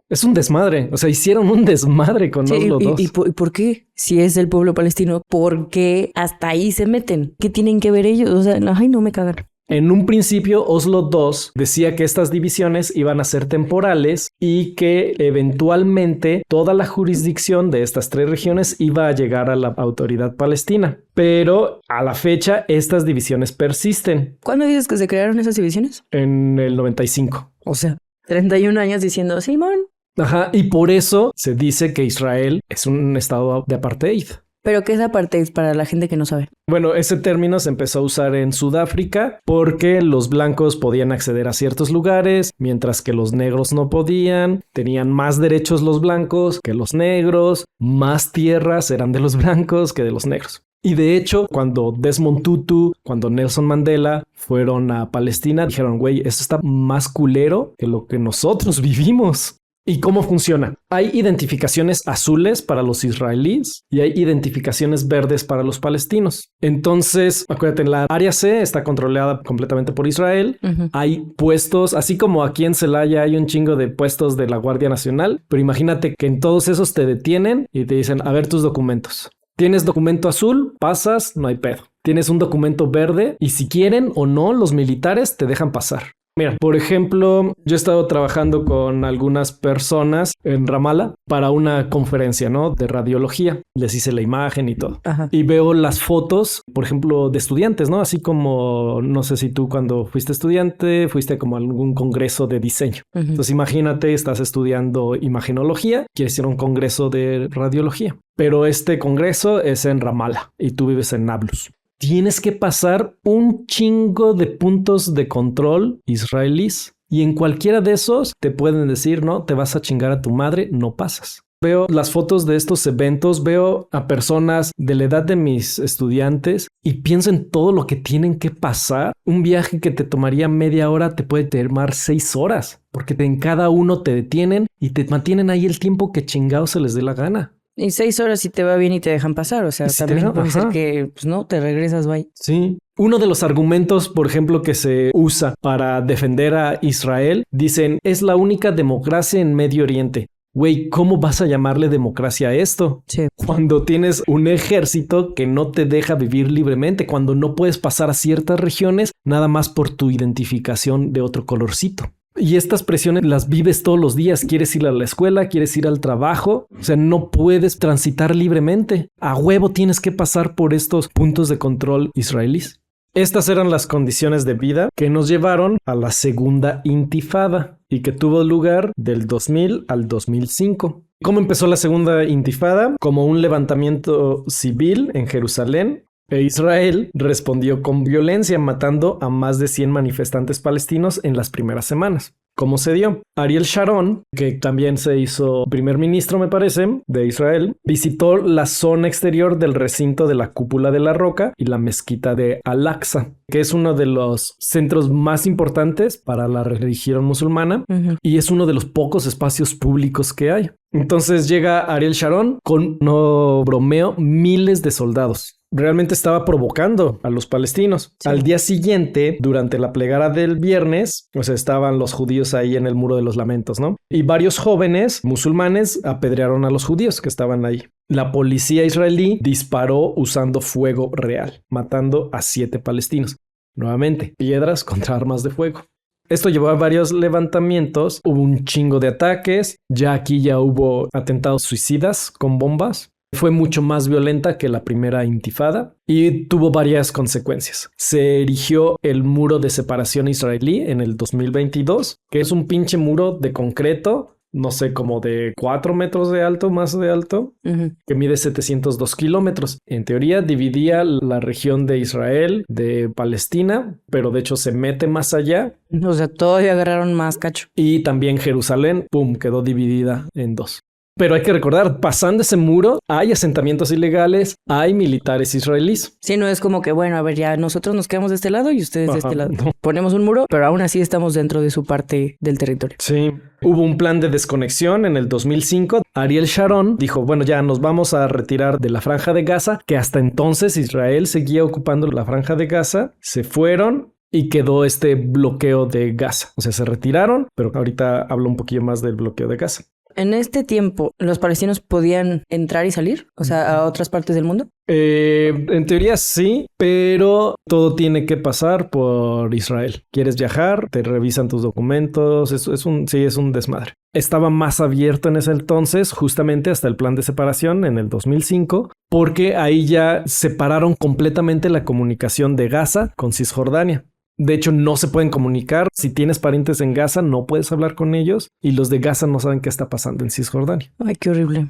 [SPEAKER 2] Es un desmadre. O sea, hicieron un desmadre con los dos.
[SPEAKER 1] ¿Y por qué? Si es el pueblo palestino, ¿por qué hasta ahí se meten? ¿Qué tienen que ver ellos? O sea, ay, no me cagan.
[SPEAKER 2] En un principio, Oslo II decía que estas divisiones iban a ser temporales y que eventualmente toda la jurisdicción de estas 3 regiones iba a llegar a la autoridad palestina. Pero a la fecha, estas divisiones persisten.
[SPEAKER 1] ¿Cuándo dices que se crearon esas divisiones?
[SPEAKER 2] En el 95.
[SPEAKER 1] O sea, 31 años diciendo, Simón.
[SPEAKER 2] Ajá, y por eso se dice que Israel es un estado de apartheid.
[SPEAKER 1] ¿Pero qué es apartheid para la gente que no sabe?
[SPEAKER 2] Bueno, ese término se empezó a usar en Sudáfrica porque los blancos podían acceder a ciertos lugares, mientras que los negros no podían. Tenían más derechos los blancos que los negros, más tierras eran de los blancos que de los negros. Y de hecho, cuando Desmond Tutu, cuando Nelson Mandela fueron a Palestina, dijeron, güey, esto está más culero que lo que nosotros vivimos. ¿Y cómo funciona? Hay identificaciones azules para los israelíes y hay identificaciones verdes para los palestinos. Entonces, acuérdate, la área C está controlada completamente por Israel. Hay puestos, así como aquí en Celaya hay un chingo de puestos de la Guardia Nacional, pero imagínate que en todos esos te detienen y te dicen, a ver tus documentos. Tienes documento azul, pasas, no hay pedo. Tienes un documento verde y si quieren o no, los militares te dejan pasar. Mira, por ejemplo, yo he estado trabajando con algunas personas en Ramallah para una conferencia, ¿no? De radiología. Les hice la imagen y todo.
[SPEAKER 1] Ajá.
[SPEAKER 2] Y veo las fotos, por ejemplo, de estudiantes, ¿no? Así como, no sé si tú cuando fuiste estudiante, fuiste como a algún congreso de diseño. Entonces imagínate, estás estudiando imagenología, quieres ir a un congreso de radiología. Pero este congreso es en Ramallah y tú vives en Nablus. Tienes que pasar un chingo de puntos de control israelíes y en cualquiera de esos te pueden decir, no, te vas a chingar a tu madre, no pasas. Veo las fotos de estos eventos, veo a personas de la edad de mis estudiantes y pienso en todo lo que tienen que pasar. Un viaje que te tomaría media hora te puede tomar 6 horas porque en cada uno te detienen y te mantienen ahí el tiempo que chingados se les dé la gana.
[SPEAKER 1] Y 6 horas si te va bien y te dejan pasar. O sea,
[SPEAKER 2] si
[SPEAKER 1] también puede ser que, pues no, te regresas, bye.
[SPEAKER 2] Sí. Uno de los argumentos, por ejemplo, que se usa para defender a Israel, dicen, es la única democracia en Medio Oriente. Güey, ¿cómo vas a llamarle democracia a esto?
[SPEAKER 1] Sí.
[SPEAKER 2] Cuando tienes un ejército que no te deja vivir libremente, cuando no puedes pasar a ciertas regiones nada más por tu identificación de otro colorcito. Y estas presiones las vives todos los días. Quieres ir a la escuela, quieres ir al trabajo. O sea, no puedes transitar libremente. A huevo tienes que pasar por estos puntos de control israelíes. Estas eran las condiciones de vida que nos llevaron a la segunda intifada y que tuvo lugar del 2000 al 2005. ¿Cómo empezó la segunda intifada? Como un levantamiento civil en Jerusalén. E Israel respondió con violencia, matando a más de 100 manifestantes palestinos en las primeras semanas. ¿Cómo se dio? Ariel Sharon, que también se hizo primer ministro, me parece, de Israel, visitó la zona exterior del recinto de la Cúpula de la Roca y la mezquita de Al-Aqsa, que es uno de los centros más importantes para la religión musulmana y es uno de los pocos espacios públicos que hay. Entonces llega Ariel Sharon con, no bromeo, miles de soldados. Realmente estaba provocando a los palestinos. Sí. Al día siguiente, durante la plegada del viernes, pues estaban los judíos ahí en el Muro de los Lamentos, ¿no? Y varios jóvenes musulmanes apedrearon a los judíos que estaban ahí. La policía israelí disparó usando fuego real, matando a 7 palestinos. Nuevamente, piedras contra armas de fuego. Esto llevó a varios levantamientos, hubo un chingo de ataques, ya hubo atentados suicidas con bombas. Fue mucho más violenta que la primera intifada y tuvo varias consecuencias. Se erigió el muro de separación israelí en el 2022, que es un pinche muro de concreto, no sé, como de 4 metros de alto, más de alto, que mide 702 kilómetros. En teoría dividía la región de Israel de Palestina, pero de hecho se mete más allá.
[SPEAKER 1] O sea, todavía agarraron más cacho.
[SPEAKER 2] Y también Jerusalén, pum, quedó dividida en dos. Pero hay que recordar, pasando ese muro, hay asentamientos ilegales, hay militares israelíes.
[SPEAKER 1] Sí, no es como que, bueno, a ver, ya nosotros nos quedamos de este lado y ustedes de este lado. No. Ponemos un muro, pero aún así estamos dentro de su parte del territorio.
[SPEAKER 2] Sí. Hubo un plan de desconexión en el 2005. Ariel Sharon dijo, bueno, ya nos vamos a retirar de la Franja de Gaza, que hasta entonces Israel seguía ocupando la Franja de Gaza. Se fueron y quedó este bloqueo de Gaza. O sea, se retiraron, pero ahorita hablo un poquillo más del bloqueo de Gaza.
[SPEAKER 1] En este tiempo, ¿los palestinos podían entrar y salir? O sea, a otras partes del mundo.
[SPEAKER 2] En teoría sí, pero todo tiene que pasar por Israel. ¿Quieres viajar? Te revisan tus documentos. Es un desmadre. Estaba más abierto en ese entonces, justamente hasta el plan de separación en el 2005, porque ahí ya separaron completamente la comunicación de Gaza con Cisjordania. De hecho, no se pueden comunicar. Si tienes parientes en Gaza, no puedes hablar con ellos. Y los de Gaza no saben qué está pasando en Cisjordania.
[SPEAKER 1] Ay, qué horrible.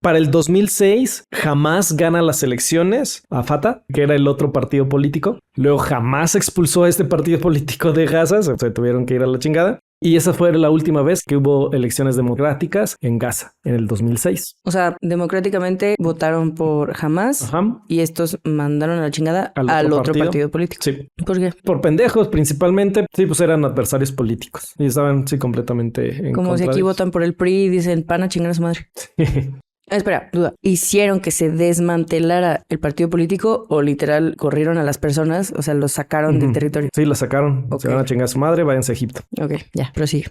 [SPEAKER 2] Para el 2006, Hamás gana las elecciones a Fatah, que era el otro partido político. Luego Hamás expulsó a este partido político de Gaza. Se tuvieron que ir a la chingada. Y esa fue la última vez que hubo elecciones democráticas en Gaza, en el 2006.
[SPEAKER 1] O sea, democráticamente votaron por Hamás.
[SPEAKER 2] Ajá.
[SPEAKER 1] Y estos mandaron a la chingada al otro partido político.
[SPEAKER 2] Sí.
[SPEAKER 1] ¿Por qué?
[SPEAKER 2] Por pendejos, principalmente. Sí, pues eran adversarios políticos. Y estaban, sí, completamente en
[SPEAKER 1] Como si aquí votan por el PRI y dicen, pan a chingar a su madre.
[SPEAKER 2] Sí.
[SPEAKER 1] Espera, duda. ¿Hicieron que se desmantelara el partido político o literal corrieron a las personas? O sea, los sacaron del territorio.
[SPEAKER 2] Sí, los sacaron.
[SPEAKER 1] Okay.
[SPEAKER 2] Se van a chingar a su madre, váyanse a Egipto.
[SPEAKER 1] Ok, ya, prosigue.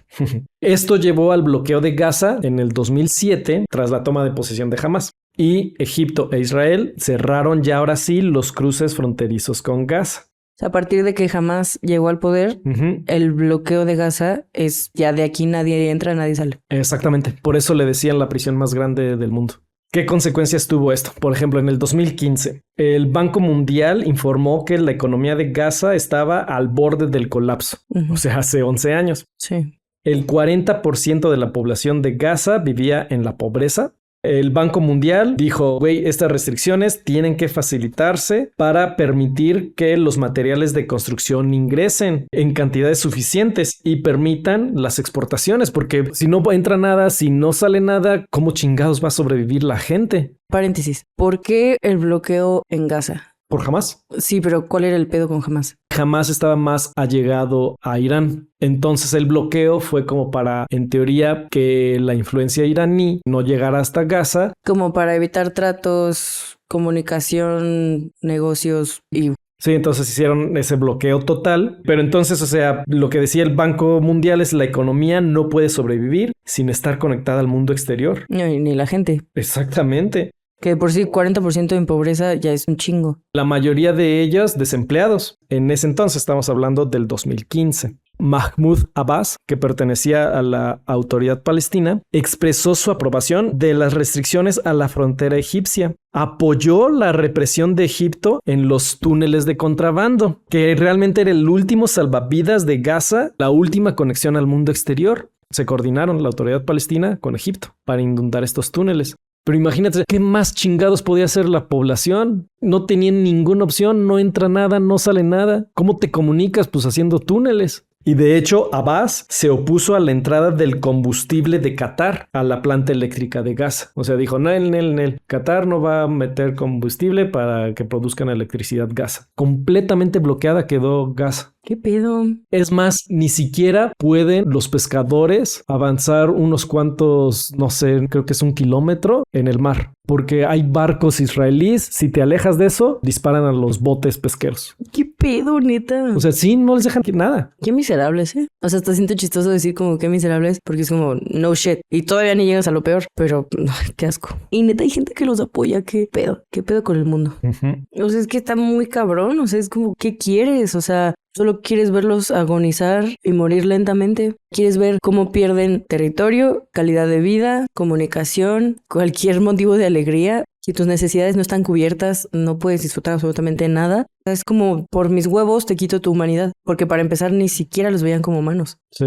[SPEAKER 2] Esto llevó al bloqueo de Gaza en el 2007 tras la toma de posesión de Hamás. Y Egipto e Israel cerraron ya ahora sí los cruces fronterizos con Gaza.
[SPEAKER 1] A partir de que Hamás llegó al poder, el bloqueo de Gaza es ya de aquí nadie entra, nadie sale.
[SPEAKER 2] Exactamente. Por eso le decían la prisión más grande del mundo. ¿Qué consecuencias tuvo esto? Por ejemplo, en el 2015, el Banco Mundial informó que la economía de Gaza estaba al borde del colapso. O sea, hace 11 años.
[SPEAKER 1] Sí.
[SPEAKER 2] El 40% de la población de Gaza vivía en la pobreza. El Banco Mundial dijo, güey, estas restricciones tienen que facilitarse para permitir que los materiales de construcción ingresen en cantidades suficientes y permitan las exportaciones, porque si no entra nada, si no sale nada, ¿cómo chingados va a sobrevivir la gente?
[SPEAKER 1] Paréntesis, ¿por qué el bloqueo en Gaza?
[SPEAKER 2] ¿Por Hamás?
[SPEAKER 1] Sí, pero ¿cuál era el pedo con Hamás?
[SPEAKER 2] Hamás estaba más allegado a Irán. Entonces el bloqueo fue como para, en teoría, que la influencia iraní no llegara hasta Gaza.
[SPEAKER 1] Como para evitar tratos, comunicación, negocios y...
[SPEAKER 2] Sí, entonces hicieron ese bloqueo total. Pero entonces, o sea, lo que decía el Banco Mundial es la economía no puede sobrevivir sin estar conectada al mundo exterior.
[SPEAKER 1] No, ni la gente.
[SPEAKER 2] Exactamente.
[SPEAKER 1] Que por sí 40% en pobreza ya es un chingo.
[SPEAKER 2] La mayoría de ellas desempleados. En ese entonces estamos hablando del 2015. Mahmoud Abbas, que pertenecía a la autoridad palestina, expresó su aprobación de las restricciones a la frontera egipcia. Apoyó la represión de Egipto en los túneles de contrabando, que realmente era el último salvavidas de Gaza, la última conexión al mundo exterior. Se coordinaron la autoridad palestina con Egipto para inundar estos túneles. Pero imagínate, ¿qué más chingados podía hacer la población? No tenían ninguna opción, no entra nada, no sale nada. ¿Cómo te comunicas? Pues haciendo túneles. Y de hecho, Abbas se opuso a la entrada del combustible de Qatar a la planta eléctrica de Gaza. O sea, dijo, Qatar no va a meter combustible para que produzcan electricidad Gaza. Completamente bloqueada quedó Gaza.
[SPEAKER 1] ¿Qué pedo?
[SPEAKER 2] Es más, ni siquiera pueden los pescadores avanzar unos cuantos, no sé, creo que es 1 kilómetro en el mar. Porque hay barcos israelíes, si te alejas de eso, disparan a los botes pesqueros.
[SPEAKER 1] ¿Qué pedo, neta?
[SPEAKER 2] O sea, sí, no les dejan nada.
[SPEAKER 1] Qué miserables, ¿eh? O sea, hasta siento chistoso decir como qué miserables, porque es como, no shit. Y todavía ni llegas a lo peor, pero ay, qué asco. Y neta hay gente que los apoya, qué pedo con el mundo. O sea, es que está muy cabrón, o sea, es como, ¿qué quieres? O sea, solo quieres verlos agonizar y morir lentamente. Quieres ver cómo pierden territorio, calidad de vida, comunicación, cualquier motivo de alegría. Si tus necesidades no están cubiertas, no puedes disfrutar absolutamente nada. Es como, por mis huevos te quito tu humanidad. Porque para empezar, ni siquiera los veían como humanos.
[SPEAKER 2] Sí.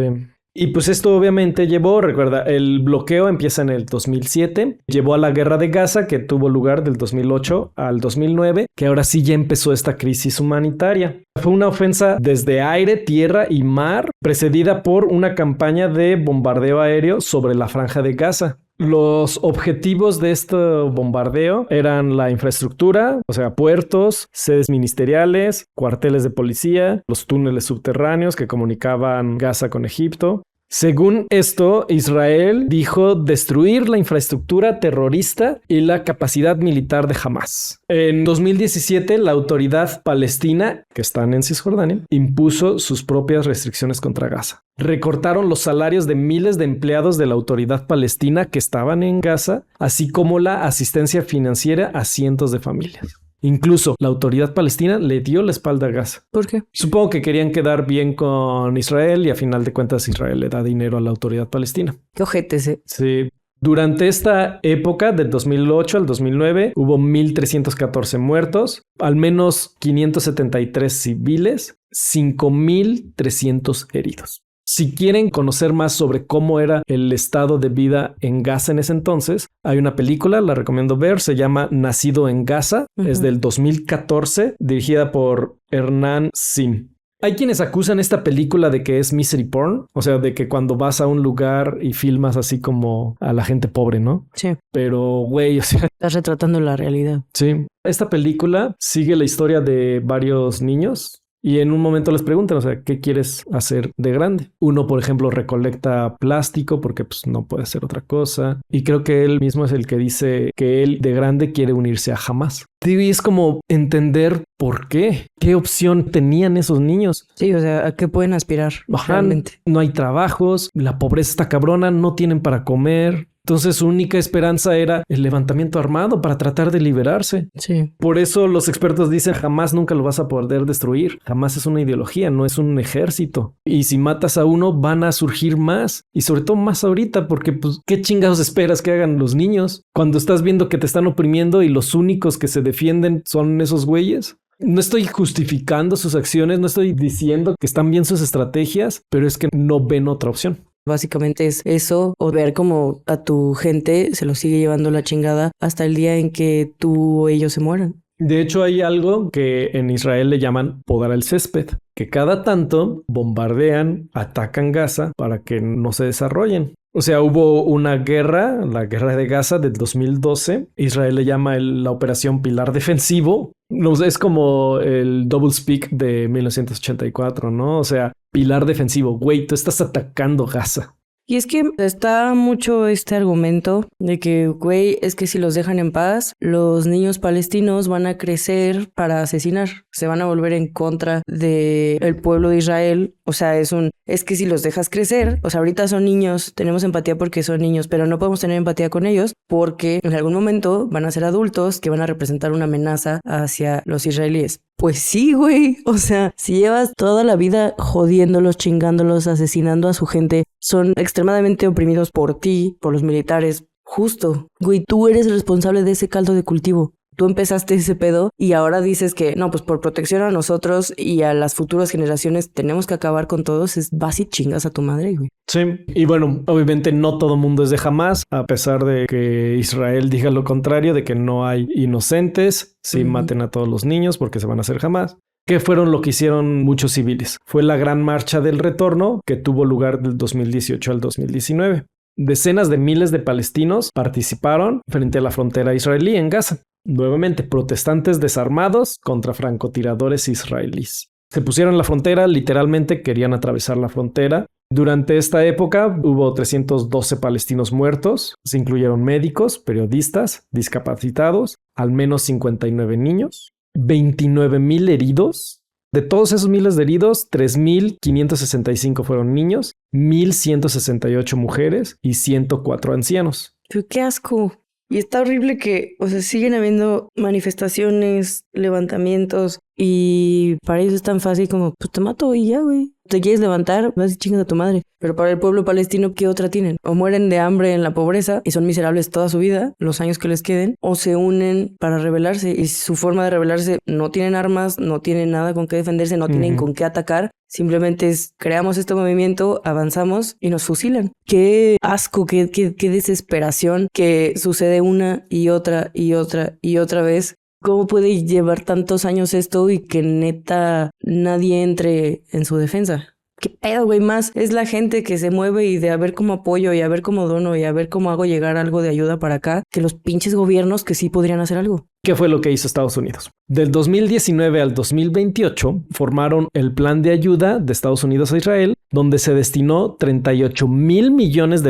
[SPEAKER 2] Y pues esto obviamente recuerda, el bloqueo empieza en el 2007, llevó a la guerra de Gaza que tuvo lugar del 2008 al 2009, que ahora sí ya empezó esta crisis humanitaria. Fue una ofensa desde aire, tierra y mar, precedida por una campaña de bombardeo aéreo sobre la franja de Gaza. Los objetivos de este bombardeo eran la infraestructura, o sea, puertos, sedes ministeriales, cuarteles de policía, los túneles subterráneos que comunicaban Gaza con Egipto. Según esto, Israel dijo destruir la infraestructura terrorista y la capacidad militar de Hamás. En 2017, la autoridad palestina, que está en Cisjordania, impuso sus propias restricciones contra Gaza. Recortaron los salarios de miles de empleados de la autoridad palestina que estaban en Gaza, así como la asistencia financiera a cientos de familias. Incluso la autoridad palestina le dio la espalda a Gaza.
[SPEAKER 1] ¿Por qué?
[SPEAKER 2] Supongo que querían quedar bien con Israel y a final de cuentas Israel le da dinero a la autoridad palestina.
[SPEAKER 1] Qué ojetes, ¿eh?
[SPEAKER 2] Sí. Durante esta época, del 2008 al 2009, hubo 1,314 muertos, al menos 573 civiles, 5,300 heridos. Si quieren conocer más sobre cómo era el estado de vida en Gaza en ese entonces, hay una película, la recomiendo ver, se llama Nacido en Gaza, es del 2014, dirigida por Hernán Sim. Hay quienes acusan esta película de que es misery porn, o sea, de que cuando vas a un lugar y filmas así como a la gente pobre, ¿no?
[SPEAKER 1] Sí.
[SPEAKER 2] Pero, güey, o sea...
[SPEAKER 1] Estás retratando la realidad.
[SPEAKER 2] Sí. Esta película sigue la historia de varios niños. Y en un momento les preguntan, o sea, ¿qué quieres hacer de grande? Uno, por ejemplo, recolecta plástico porque pues no puede hacer otra cosa. Y creo que él mismo es el que dice que él de grande quiere unirse a Hamás. Y es como entender por qué. ¿Qué opción tenían esos niños?
[SPEAKER 1] Sí, o sea, ¿a qué pueden aspirar realmente?
[SPEAKER 2] No hay trabajos, la pobreza está cabrona, no tienen para comer. Entonces su única esperanza era el levantamiento armado para tratar de liberarse.
[SPEAKER 1] Sí.
[SPEAKER 2] Por eso los expertos dicen jamás nunca lo vas a poder destruir. Jamás es una ideología, no es un ejército. Y si matas a uno van a surgir más. Y sobre todo más ahorita porque pues ¿qué chingados esperas que hagan los niños? Cuando estás viendo que te están oprimiendo y los únicos que se defienden son esos güeyes. No estoy justificando sus acciones, no estoy diciendo que están bien sus estrategias, pero es que no ven otra opción.
[SPEAKER 1] Básicamente es eso, o ver cómo a tu gente se lo sigue llevando la chingada hasta el día en que tú o ellos se mueran.
[SPEAKER 2] De hecho, hay algo que en Israel le llaman podar el césped, que cada tanto bombardean, atacan Gaza para que no se desarrollen. O sea, hubo una guerra, la guerra de Gaza del 2012. Israel le llama la operación Pilar Defensivo. Es como el Double Speak de 1984, ¿no? O sea, Pilar Defensivo. Güey, tú estás atacando Gaza.
[SPEAKER 1] Y es que está mucho este argumento de que, güey, es que si los dejan en paz, los niños palestinos van a crecer para asesinar. Se van a volver en contra del pueblo de Israel. O sea, es que si los dejas crecer, o sea, ahorita son niños, tenemos empatía porque son niños, pero no podemos tener empatía con ellos porque en algún momento van a ser adultos que van a representar una amenaza hacia los israelíes. Pues sí, güey. O sea, si llevas toda la vida jodiéndolos, chingándolos, asesinando a su gente, son extremadamente oprimidos por ti, por los militares. Justo. Güey, tú eres responsable de ese caldo de cultivo. Tú empezaste ese pedo y ahora dices que no, pues por protección a nosotros y a las futuras generaciones tenemos que acabar con todos. Vas y chingas a tu madre, güey.
[SPEAKER 2] Sí, y bueno, obviamente no todo mundo es de Hamás, a pesar de que Israel diga lo contrario, de que no hay inocentes, sí maten a todos los niños porque se van a hacer Hamás. ¿Qué fueron lo que hicieron muchos civiles? Fue la Gran Marcha del Retorno que tuvo lugar del 2018 al 2019. Decenas de miles de palestinos participaron frente a la frontera israelí en Gaza. Nuevamente, protestantes desarmados contra francotiradores israelíes. Se pusieron en la frontera, literalmente querían atravesar la frontera. Durante esta época hubo 312 palestinos muertos. Se incluyeron médicos, periodistas, discapacitados, al menos 59 niños, 29,000 heridos. De todos esos miles de heridos, 3,565 fueron niños, 1,168 mujeres y 104 ancianos.
[SPEAKER 1] Pero qué asco. Y está horrible que, o sea, siguen habiendo manifestaciones, levantamientos, y para ellos es tan fácil como, pues te mato y ya, güey. Te quieres levantar, vas y chingas a tu madre. Pero para el pueblo palestino, ¿qué otra tienen? O mueren de hambre en la pobreza y son miserables toda su vida, los años que les queden, o se unen para rebelarse. Y su forma de rebelarse, no tienen armas, no tienen nada con qué defenderse, no tienen con qué atacar. Simplemente creamos este movimiento, avanzamos y nos fusilan. Qué asco, qué desesperación que sucede una y otra y otra y otra vez. ¿Cómo puede llevar tantos años esto y que neta nadie entre en su defensa? ¿Qué pedo, güey? Más es la gente que se mueve y de a ver cómo apoyo y a ver cómo dono y a ver cómo hago llegar algo de ayuda para acá, que los pinches gobiernos que sí podrían hacer algo.
[SPEAKER 2] ¿Qué fue lo que hizo Estados Unidos? Del 2019 al 2028 formaron el Plan de Ayuda de Estados Unidos a Israel, donde se destinó $38,000 millones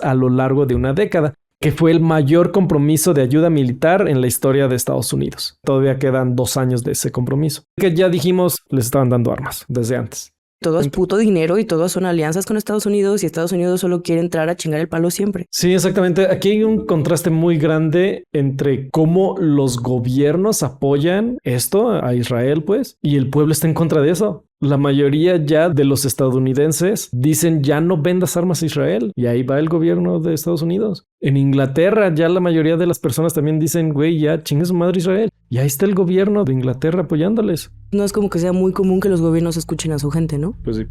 [SPEAKER 2] a lo largo de una década, que fue el mayor compromiso de ayuda militar en la historia de Estados Unidos. Todavía quedan 2 años de ese compromiso. Que ya dijimos, les estaban dando armas desde antes.
[SPEAKER 1] Todo es puto dinero y todas son alianzas con Estados Unidos y Estados Unidos solo quiere entrar a chingar el palo siempre.
[SPEAKER 2] Sí, exactamente. Aquí hay un contraste muy grande entre cómo los gobiernos apoyan esto a Israel, pues, y el pueblo está en contra de eso. La mayoría ya de los estadounidenses dicen ya no vendas armas a Israel y ahí va el gobierno de Estados Unidos. En Inglaterra ya la mayoría de las personas también dicen, güey, ya chingue su madre Israel. Y ahí está el gobierno de Inglaterra apoyándoles.
[SPEAKER 1] No es como que sea muy común que los gobiernos escuchen a su gente, ¿no?
[SPEAKER 2] Pues sí.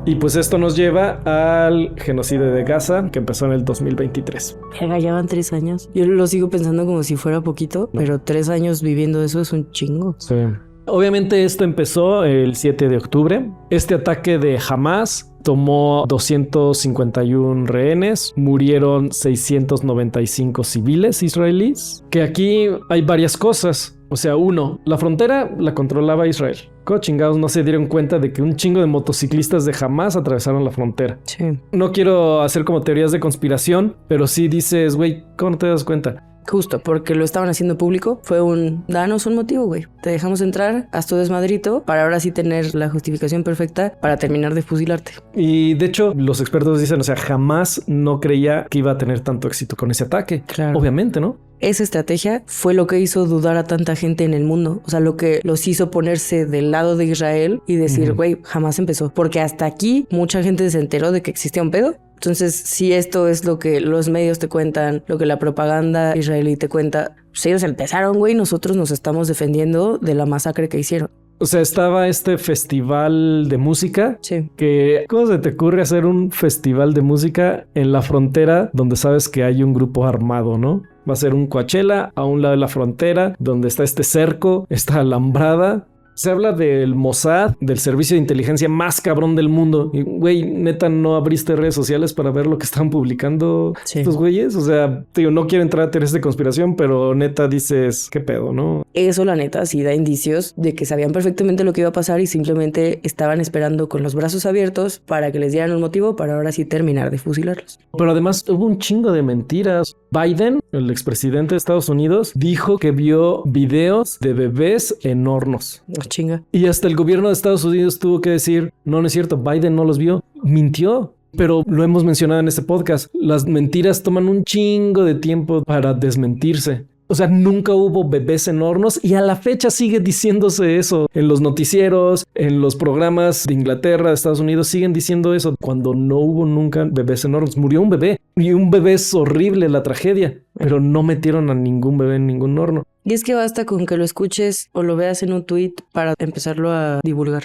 [SPEAKER 2] Y pues esto nos lleva al genocidio de Gaza, que empezó en el 2023.
[SPEAKER 1] Ya van 3 años. Yo lo sigo pensando como si fuera poquito, pero 3 años viviendo eso es un chingo.
[SPEAKER 2] Sí. Obviamente esto empezó el 7 de octubre. Este ataque de Hamas tomó 251 rehenes, murieron 695 civiles israelíes. Que aquí hay varias cosas. O sea, uno, la frontera la controlaba Israel. ¿Cómo chingados no se dieron cuenta de que un chingo de motociclistas de Hamas atravesaron la frontera?
[SPEAKER 1] Sí.
[SPEAKER 2] No quiero hacer como teorías de conspiración, pero sí dices, güey, ¿cómo no te das cuenta?
[SPEAKER 1] Justo, porque lo estaban haciendo público. Fue danos un motivo, güey. Te dejamos entrar, haz tu desmadrito, para ahora sí tener la justificación perfecta para terminar de fusilarte.
[SPEAKER 2] Y de hecho, los expertos dicen, o sea, jamás no creía que iba a tener tanto éxito con ese ataque.
[SPEAKER 1] Claro.
[SPEAKER 2] Obviamente, ¿no?
[SPEAKER 1] Esa estrategia fue lo que hizo dudar a tanta gente en el mundo. O sea, lo que los hizo ponerse del lado de Israel y decir, güey, jamás empezó. Porque hasta aquí mucha gente se enteró de que existía un pedo. Entonces, si esto es lo que los medios te cuentan, lo que la propaganda israelí te cuenta, pues ellos empezaron, güey, nosotros nos estamos defendiendo de la masacre que hicieron.
[SPEAKER 2] O sea, estaba este festival de música.
[SPEAKER 1] Sí.
[SPEAKER 2] Que, ¿cómo se te ocurre hacer un festival de música en la frontera donde sabes que hay un grupo armado, no? Va a ser un Coachella a un lado de la frontera donde está este cerco, esta alambrada. Se habla del Mossad, del servicio de inteligencia más cabrón del mundo. Y, güey, neta, ¿no abriste redes sociales para ver lo que están publicando estos güeyes? O sea, tío, no quiero entrar a teorías de conspiración, pero neta dices, ¿qué pedo, no?
[SPEAKER 1] Eso, la neta, sí da indicios de que sabían perfectamente lo que iba a pasar y simplemente estaban esperando con los brazos abiertos para que les dieran un motivo para ahora sí terminar de fusilarlos.
[SPEAKER 2] Pero además hubo un chingo de mentiras. Biden, el expresidente de Estados Unidos, dijo que vio videos de bebés en hornos.
[SPEAKER 1] Chinga.
[SPEAKER 2] Y hasta el gobierno de Estados Unidos tuvo que decir, no es cierto, Biden no los vio. Mintió. Pero lo hemos mencionado en este podcast. Las mentiras toman un chingo de tiempo para desmentirse. O sea, nunca hubo bebés en hornos y a la fecha sigue diciéndose eso. En los noticieros, en los programas de Inglaterra, de Estados Unidos, siguen diciendo eso. Cuando no hubo nunca bebés en hornos. Murió un bebé y un bebé es horrible la tragedia, pero no metieron a ningún bebé en ningún horno.
[SPEAKER 1] Y es que basta con que lo escuches o lo veas en un tweet para empezarlo a divulgar.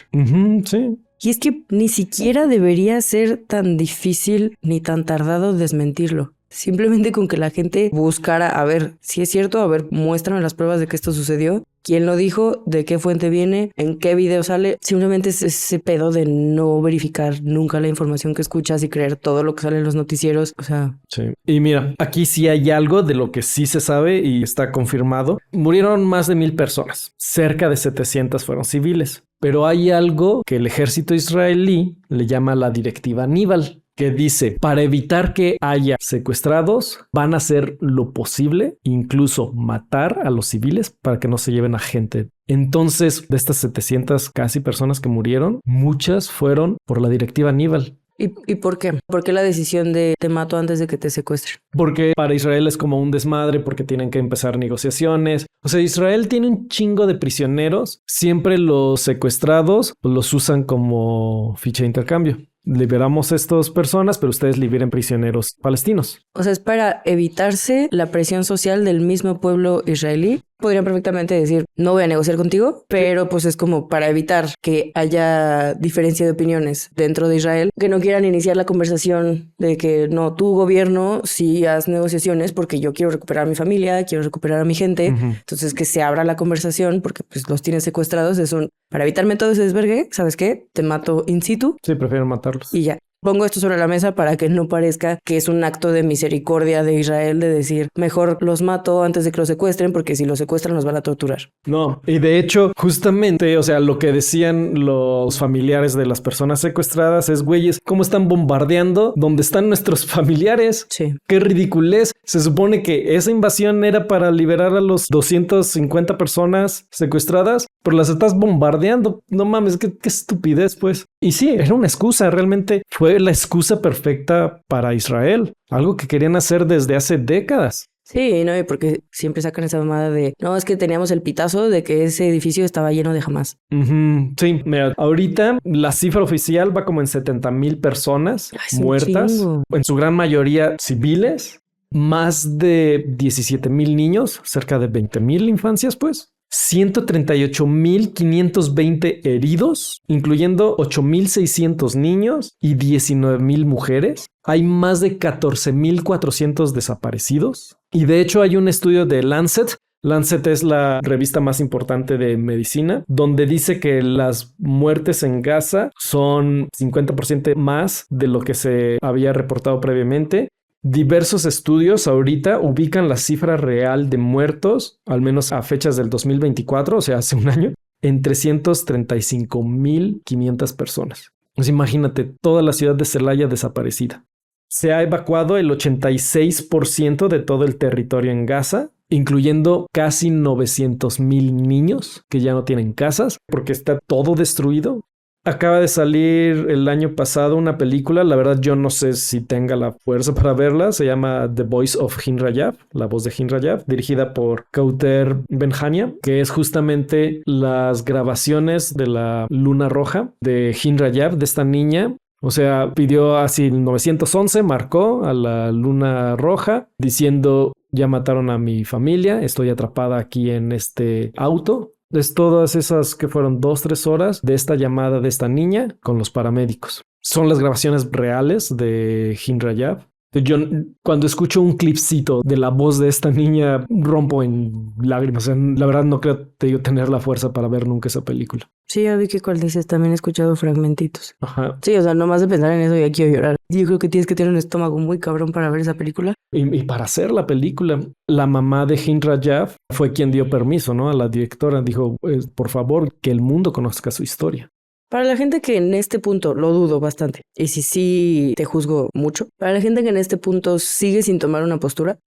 [SPEAKER 2] Sí.
[SPEAKER 1] Y es que ni siquiera debería ser tan difícil ni tan tardado desmentirlo. Simplemente con que la gente buscara, a ver, si es cierto, a ver, muéstrame las pruebas de que esto sucedió, quién lo dijo, de qué fuente viene, en qué video sale. Simplemente es ese pedo de no verificar nunca la información que escuchas y creer todo lo que sale en los noticieros. O sea...
[SPEAKER 2] Sí. Y mira, aquí sí hay algo de lo que sí se sabe y está confirmado. Murieron más de 1,000 personas. Cerca de 700 fueron civiles. Pero hay algo que el ejército israelí le llama la directiva Aníbal, que dice, para evitar que haya secuestrados, van a hacer lo posible, incluso matar a los civiles para que no se lleven a gente. Entonces, de estas 700 casi personas que murieron, muchas fueron por la directiva Aníbal.
[SPEAKER 1] ¿Y por qué? ¿Por qué la decisión de te mato antes de que te secuestren?
[SPEAKER 2] Porque para Israel es como un desmadre porque tienen que empezar negociaciones. O sea, Israel tiene un chingo de prisioneros. Siempre los secuestrados los usan como ficha de intercambio. Liberamos a estas personas, pero ustedes liberen prisioneros palestinos.
[SPEAKER 1] O sea, es para evitarse la presión social del mismo pueblo israelí. Podrían perfectamente decir, no voy a negociar contigo, pero pues es como para evitar que haya diferencia de opiniones dentro de Israel, que no quieran iniciar la conversación de que no, tu gobierno sí haz negociaciones porque yo quiero recuperar a mi familia, quiero recuperar a mi gente. Entonces que se abra la conversación porque pues los tienes secuestrados. Para evitarme todo ese desvergue, ¿sabes qué? Te mato in situ.
[SPEAKER 2] Sí, prefiero matarlos.
[SPEAKER 1] Y ya. Pongo esto sobre la mesa para que no parezca que es un acto de misericordia de Israel de decir, mejor los mato antes de que los secuestren, porque si los secuestran los van a torturar.
[SPEAKER 2] No, y de hecho, justamente, o sea, lo que decían los familiares de las personas secuestradas es, güeyes, ¿cómo están bombardeando? ¿Dónde están nuestros familiares?
[SPEAKER 1] Sí.
[SPEAKER 2] Qué ridiculez. Se supone que esa invasión era para liberar a los 250 personas secuestradas, pero las estás bombardeando. No mames, qué estupidez, pues. Y sí, era una excusa, realmente fue la excusa perfecta para Israel, algo que querían hacer desde hace décadas.
[SPEAKER 1] Sí, no, y porque siempre sacan esa mamada de, no, es que teníamos el pitazo de que ese edificio estaba lleno de Hamás.
[SPEAKER 2] Sí, mira, ahorita la cifra oficial va como en 70,000 personas muertas, en su gran mayoría civiles, más de 17,000 niños, cerca de 20,000 infancias, pues. 138,520 heridos, incluyendo 8,600 niños y 19,000 mujeres. Hay más de 14,400 desaparecidos. Y de hecho hay un estudio de Lancet. Lancet es la revista más importante de medicina, donde dice que las muertes en Gaza son 50% más de lo que se había reportado previamente. Diversos estudios ahorita ubican la cifra real de muertos, al menos a fechas del 2024, o sea, hace un año, en 335,500 personas. Pues imagínate, toda la ciudad de Celaya desaparecida. Se ha evacuado el 86% de todo el territorio en Gaza, incluyendo casi 900,000 niños que ya no tienen casas porque está todo destruido. Acaba de salir el año pasado una película, la verdad yo no sé si tenga la fuerza para verla, se llama The Voice of Hin Rajab, la voz de Hin Rajab, dirigida por Kauter Benhania, que es justamente las grabaciones de la luna roja de Hin Rajab, de esta niña. O sea, pidió así el 911, marcó a la luna roja diciendo, ya mataron a mi familia, estoy atrapada aquí en este auto. Es todas esas que fueron 2-3 horas de esta llamada de esta niña con los paramédicos. Son las grabaciones reales de Hin Rajab. Yo cuando escucho un clipcito de la voz de esta niña rompo en lágrimas. O sea, la verdad no creo tener la fuerza para ver nunca esa película.
[SPEAKER 1] Sí, ya vi que cuál dices, también he escuchado fragmentitos.
[SPEAKER 2] Ajá.
[SPEAKER 1] Sí, o sea, nomás de pensar en eso ya quiero llorar. Yo creo que tienes que tener un estómago muy cabrón para ver esa película.
[SPEAKER 2] Y para hacer la película, la mamá de Hin Rajab fue quien dio permiso, ¿no? A la directora. Dijo, por favor, que el mundo conozca su historia.
[SPEAKER 1] Para la gente que en este punto lo dudo bastante, y si sí te juzgo mucho, para la gente que en este punto sigue sin tomar una postura,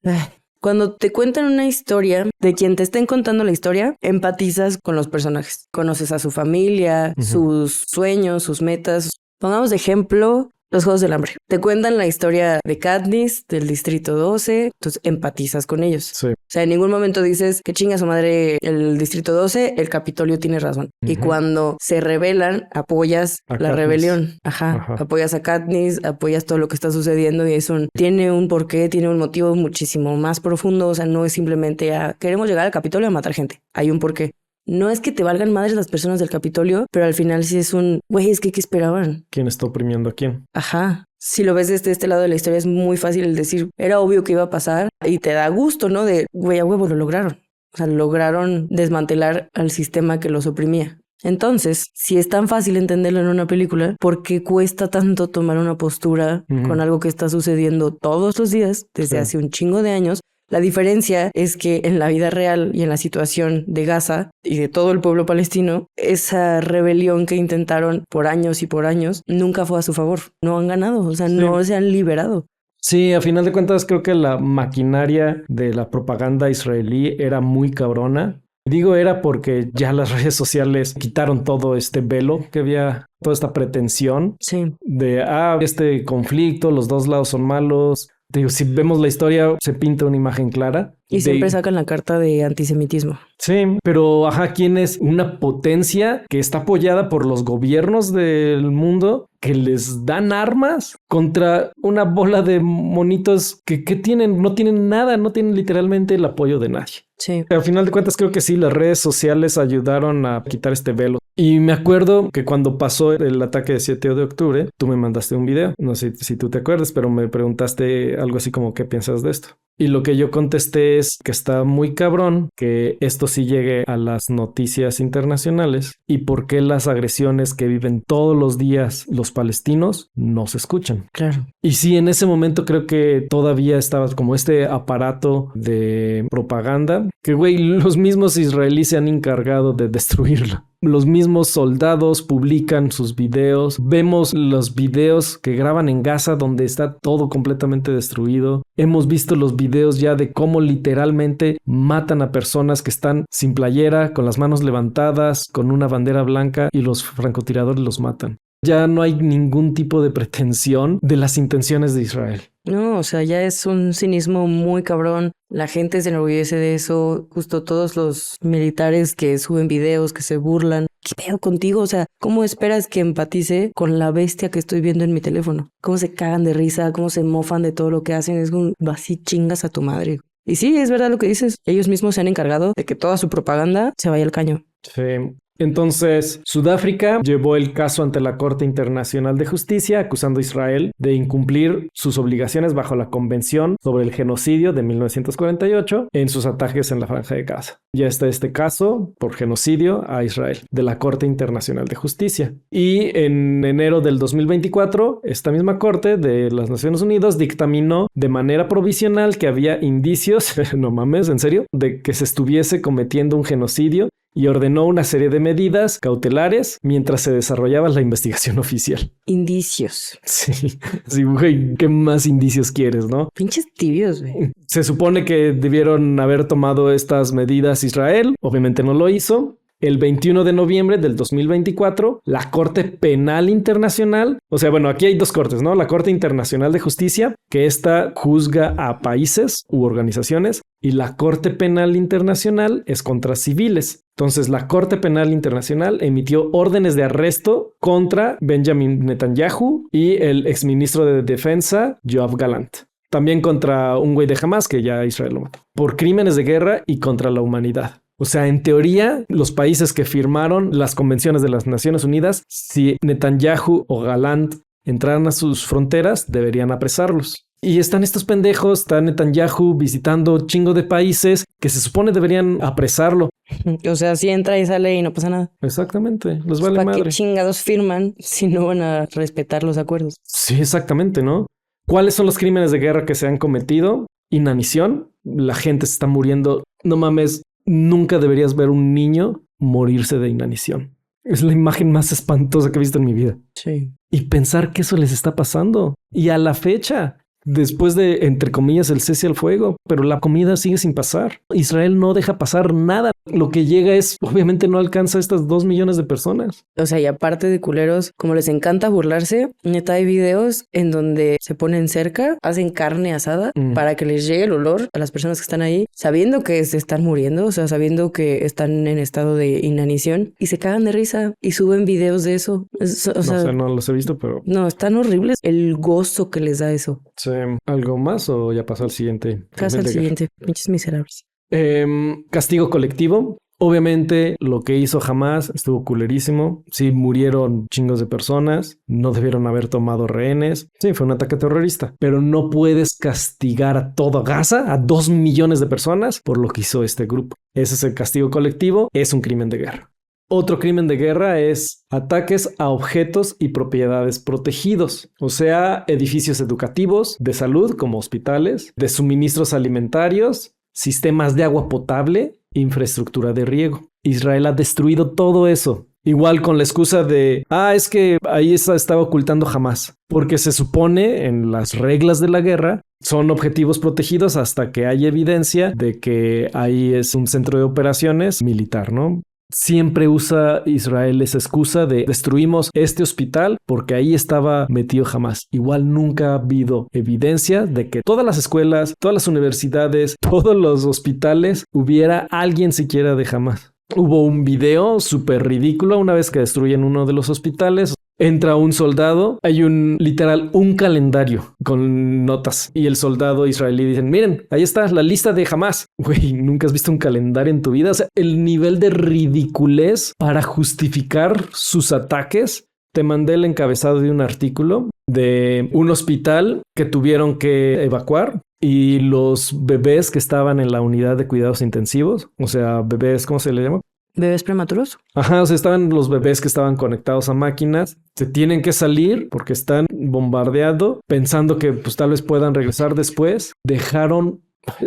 [SPEAKER 1] cuando te cuentan una historia de quien te estén contando la historia, empatizas con los personajes. Conoces a su familia, sus sueños, sus metas. Pongamos de ejemplo los Juegos del Hambre. Te cuentan la historia de Katniss, del Distrito 12, entonces empatizas con ellos.
[SPEAKER 2] Sí.
[SPEAKER 1] O sea, en ningún momento dices que chinga su madre el Distrito 12, el Capitolio tiene razón. Y cuando se rebelan, apoyas la
[SPEAKER 2] Katniss.
[SPEAKER 1] Rebelión. Ajá. Apoyas a Katniss, apoyas todo lo que está sucediendo y tiene un porqué, tiene un motivo muchísimo más profundo. O sea, no es simplemente queremos llegar al Capitolio a matar gente. Hay un porqué. no es que te valgan madres las personas del Capitolio, pero al final sí es un, güey, es que ¿qué esperaban?
[SPEAKER 2] ¿Quién está oprimiendo a quién?
[SPEAKER 1] Ajá. Si lo ves desde este lado de la historia es muy fácil el decir, era obvio que iba a pasar y te da gusto, ¿no? De, güey, a huevo lo lograron. O sea, lograron desmantelar al sistema que los oprimía. Entonces, si es tan fácil entenderlo en una película, ¿por qué cuesta tanto tomar una postura con algo que está sucediendo todos los días desde hace un chingo de años? La diferencia es que en la vida real y en la situación de Gaza y de todo el pueblo palestino, esa rebelión que intentaron por años y por años nunca fue a su favor. No han ganado, o sea, no se han liberado.
[SPEAKER 2] Sí, a final de cuentas creo que la maquinaria de la propaganda israelí era muy cabrona. Digo era porque ya las redes sociales quitaron todo este velo que había, toda esta pretensión de, este conflicto, los dos lados son malos. Digo, si vemos la historia, se pinta una imagen clara.
[SPEAKER 1] Y siempre sacan la carta de antisemitismo.
[SPEAKER 2] Sí, pero ¿quién es una potencia que está apoyada por los gobiernos del mundo que les dan armas contra una bola de monitos que tienen? No tienen nada, no tienen literalmente el apoyo de nadie.
[SPEAKER 1] Sí.
[SPEAKER 2] Al final de cuentas creo que sí, las redes sociales ayudaron a quitar este velo. Y me acuerdo que cuando pasó el ataque de 7 de octubre, tú me mandaste un video. No sé si tú te acuerdas, pero me preguntaste algo así como ¿qué piensas de esto? Y lo que yo contesté es que está muy cabrón que esto sí llegue a las noticias internacionales y por qué las agresiones que viven todos los días los palestinos no se escuchan.
[SPEAKER 1] Claro.
[SPEAKER 2] Y sí, en ese momento creo que todavía estaba como este aparato de propaganda que, güey, los mismos israelíes se han encargado de destruirlo. Los mismos soldados publican sus videos. Vemos los videos que graban en Gaza donde está todo completamente destruido. Hemos visto los videos ya de cómo literalmente matan a personas que están sin playera, con las manos levantadas, con una bandera blanca y los francotiradores los matan. Ya no hay ningún tipo de pretensión de las intenciones de Israel.
[SPEAKER 1] No, o sea, ya es un cinismo muy cabrón. La gente se enorgullece de eso. Justo todos los militares que suben videos, que se burlan. ¿Qué pedo contigo? O sea, ¿cómo esperas que empatice con la bestia que estoy viendo en mi teléfono? ¿Cómo se cagan de risa? ¿Cómo se mofan de todo lo que hacen? Es un así chingas a tu madre. Y sí, es verdad lo que dices. Ellos mismos se han encargado de que toda su propaganda se vaya al caño.
[SPEAKER 2] Sí. Entonces, Sudáfrica llevó el caso ante la Corte Internacional de Justicia acusando a Israel de incumplir sus obligaciones bajo la Convención sobre el Genocidio de 1948 en sus ataques en la Franja de Gaza. Ya está este caso por genocidio a Israel de la Corte Internacional de Justicia. Y en enero del 2024, esta misma Corte de las Naciones Unidas dictaminó de manera provisional que había indicios, no mames, en serio, de que se estuviese cometiendo un genocidio y ordenó una serie de medidas cautelares mientras se desarrollaba la investigación oficial.
[SPEAKER 1] Indicios.
[SPEAKER 2] Sí, güey, ¿qué más indicios quieres, no?
[SPEAKER 1] Pinches tibios, güey.
[SPEAKER 2] Se supone que debieron haber tomado estas medidas Israel, obviamente no lo hizo. El 21 de noviembre del 2024, la Corte Penal Internacional, o sea, bueno, aquí hay dos cortes, ¿no? La Corte Internacional de Justicia, que esta juzga a países u organizaciones, y la Corte Penal Internacional es contra civiles. Entonces, la Corte Penal Internacional emitió órdenes de arresto contra Benjamin Netanyahu y el exministro de Defensa, Yoav Gallant. También contra un güey de Hamas, que ya Israel lo mató, por crímenes de guerra y contra la humanidad. O sea, en teoría, los países que firmaron las convenciones de las Naciones Unidas, si Netanyahu o Gallant entraran a sus fronteras, deberían apresarlos. Y están estos pendejos, está Netanyahu visitando chingo de países que se supone deberían apresarlo.
[SPEAKER 1] O sea, si entra y sale y no pasa nada.
[SPEAKER 2] Exactamente, les vale madre.
[SPEAKER 1] ¿Para qué chingados firman si no van a respetar los acuerdos?
[SPEAKER 2] Sí, exactamente, ¿no? ¿Cuáles son los crímenes de guerra que se han cometido? Inanición. La gente se está muriendo. No mames. Nunca deberías ver un niño morirse de inanición. Es la imagen más espantosa que he visto en mi vida.
[SPEAKER 1] Sí.
[SPEAKER 2] Y pensar que eso les está pasando. Y a la fecha, después de, entre comillas, el cese al fuego, pero la comida sigue sin pasar. Israel no deja pasar nada. Lo que llega es, obviamente no alcanza a estas 2 millones de personas.
[SPEAKER 1] O sea, y aparte de culeros, como les encanta burlarse, neta hay videos en donde se ponen cerca, hacen carne asada para que les llegue el olor a las personas que están ahí, sabiendo que se están muriendo, o sea, sabiendo que están en estado de inanición y se cagan de risa y suben videos de eso. O sea,
[SPEAKER 2] no los he visto, pero...
[SPEAKER 1] No, están horribles el gozo que les da eso.
[SPEAKER 2] Sí. ¿Algo más o ya pasó al siguiente?
[SPEAKER 1] Pasa al siguiente. Pinches miserables.
[SPEAKER 2] Castigo colectivo. Obviamente lo que hizo Hamás estuvo culerísimo. Sí, murieron chingos de personas. No debieron haber tomado rehenes. Sí, fue un ataque terrorista. Pero no puedes castigar a toda Gaza, a 2 millones de personas, por lo que hizo este grupo. Ese es el castigo colectivo. Es un crimen de guerra. Otro crimen de guerra es ataques a objetos y propiedades protegidos, o sea, edificios educativos, de salud como hospitales, de suministros alimentarios, sistemas de agua potable, infraestructura de riego. Israel ha destruido todo eso. Igual con la excusa de, es que ahí estaba ocultando Hamás, porque se supone en las reglas de la guerra son objetivos protegidos hasta que hay evidencia de que ahí es un centro de operaciones militar, ¿no? Siempre usa Israel esa excusa de destruimos este hospital porque ahí estaba metido Hamás. Igual nunca ha habido evidencia de que todas las escuelas, todas las universidades, todos los hospitales hubiera alguien siquiera de Hamás. Hubo un video súper ridículo una vez que destruyen uno de los hospitales. Entra un soldado, hay un calendario con notas y el soldado israelí dice, miren, ahí está la lista de Hamás. Güey, ¿nunca has visto un calendario en tu vida? O sea, el nivel de ridiculez para justificar sus ataques. Te mandé el encabezado de un artículo de un hospital que tuvieron que evacuar y los bebés que estaban en la unidad de cuidados intensivos, o sea, bebés, ¿cómo se le llama?
[SPEAKER 1] ¿Bebés prematuros?
[SPEAKER 2] Ajá, o sea, estaban los bebés que estaban conectados a máquinas, se tienen que salir porque están bombardeando, pensando que pues tal vez puedan regresar después. Dejaron,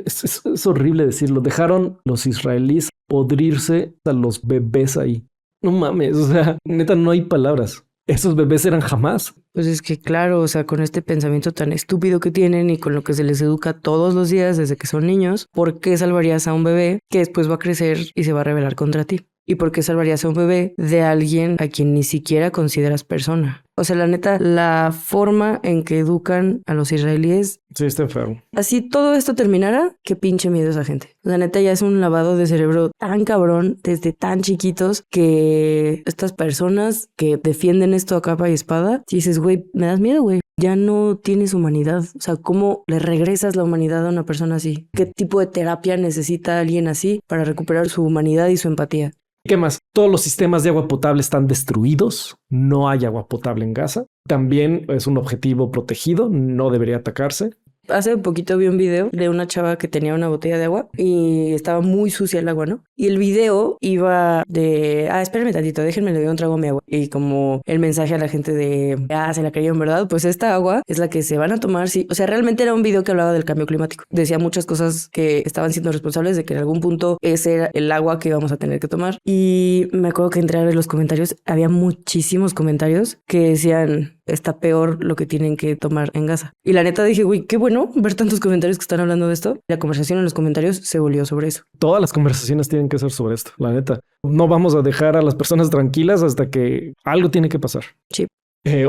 [SPEAKER 2] es horrible decirlo, dejaron los israelíes podrirse a los bebés ahí. No mames, o sea, neta no hay palabras. Esos bebés eran Hamás.
[SPEAKER 1] Pues es que claro, o sea, con este pensamiento tan estúpido que tienen y con lo que se les educa todos los días desde que son niños, ¿por qué salvarías a un bebé que después va a crecer y se va a rebelar contra ti? ¿Y por qué salvarías a un bebé de alguien a quien ni siquiera consideras persona? O sea, la neta, la forma en que educan a los israelíes...
[SPEAKER 2] Sí, está enfermo.
[SPEAKER 1] Así todo esto terminara, qué pinche miedo esa gente. La neta ya es un lavado de cerebro tan cabrón desde tan chiquitos que estas personas que defienden esto a capa y espada, dices, güey, me das miedo, güey. Ya no tienes humanidad. O sea, ¿cómo le regresas la humanidad a una persona así? ¿Qué tipo de terapia necesita alguien así para recuperar su humanidad y su empatía?
[SPEAKER 2] ¿Qué más? Todos los sistemas de agua potable están destruidos. No hay agua potable en Gaza. También es un objetivo protegido. No debería atacarse.
[SPEAKER 1] Hace poquito vi un video de una chava que tenía una botella de agua y estaba muy sucia el agua, ¿no? Y el video iba de, espérenme tantito, déjenme le doy un trago a mi agua. Y como el mensaje a la gente de, se la cayó en verdad, pues esta agua es la que se van a tomar, sí. O sea, realmente era un video que hablaba del cambio climático. Decía muchas cosas que estaban siendo responsables de que en algún punto ese era el agua que íbamos a tener que tomar. Y me acuerdo que entré a ver los comentarios, había muchísimos comentarios que decían, está peor lo que tienen que tomar en Gaza. Y la neta dije, güey, qué bueno ver tantos comentarios que están hablando de esto. La conversación en los comentarios se volvió sobre eso.
[SPEAKER 2] Todas las conversaciones tienen que ser sobre esto, la neta. No vamos a dejar a las personas tranquilas hasta que algo tiene que pasar.
[SPEAKER 1] Sí.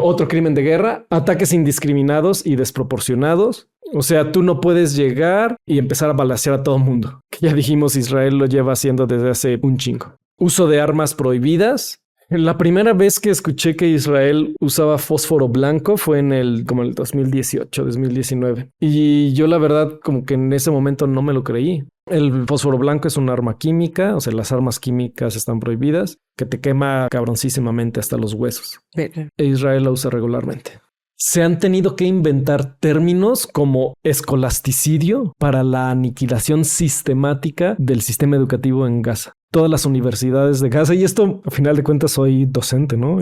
[SPEAKER 2] Otro crimen de guerra, ataques indiscriminados y desproporcionados. O sea, tú no puedes llegar y empezar a balacear a todo el mundo. Que ya dijimos, Israel lo lleva haciendo desde hace un chingo. Uso de armas prohibidas. La primera vez que escuché que Israel usaba fósforo blanco fue en el 2018, 2019. Y yo la verdad como que en ese momento no me lo creí. El fósforo blanco es un arma química, o sea, las armas químicas están prohibidas, que te quema cabroncísimamente hasta los huesos. E Israel la usa regularmente. Se han tenido que inventar términos como escolasticidio para la aniquilación sistemática del sistema educativo en Gaza. Todas las universidades de Gaza, y esto a final de cuentas soy docente, ¿no?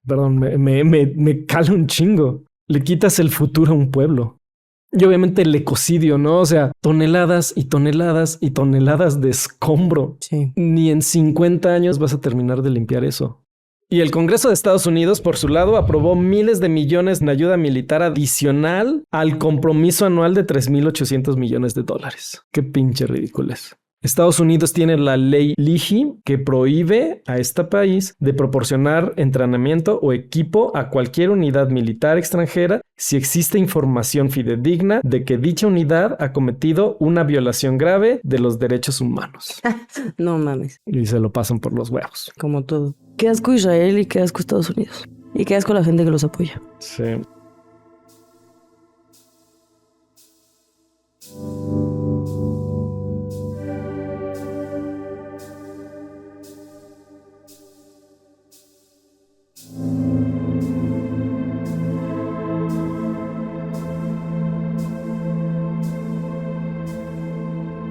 [SPEAKER 2] Perdón, me cala un chingo. Le quitas el futuro a un pueblo. Y obviamente el ecocidio, ¿no? O sea, toneladas y toneladas y toneladas de escombro.
[SPEAKER 1] Sí.
[SPEAKER 2] Ni en 50 años vas a terminar de limpiar eso. Y el Congreso de Estados Unidos, por su lado, aprobó miles de millones en ayuda militar adicional al compromiso anual de $3,800 millones. Qué pinche ridículo es. Estados Unidos tiene la ley LIHI que prohíbe a este país de proporcionar entrenamiento o equipo a cualquier unidad militar extranjera si existe información fidedigna de que dicha unidad ha cometido una violación grave de los derechos humanos.
[SPEAKER 1] No mames.
[SPEAKER 2] Y se lo pasan por los huevos.
[SPEAKER 1] Como todo. Qué asco Israel y qué asco Estados Unidos. Y qué asco la gente que los apoya.
[SPEAKER 2] Sí.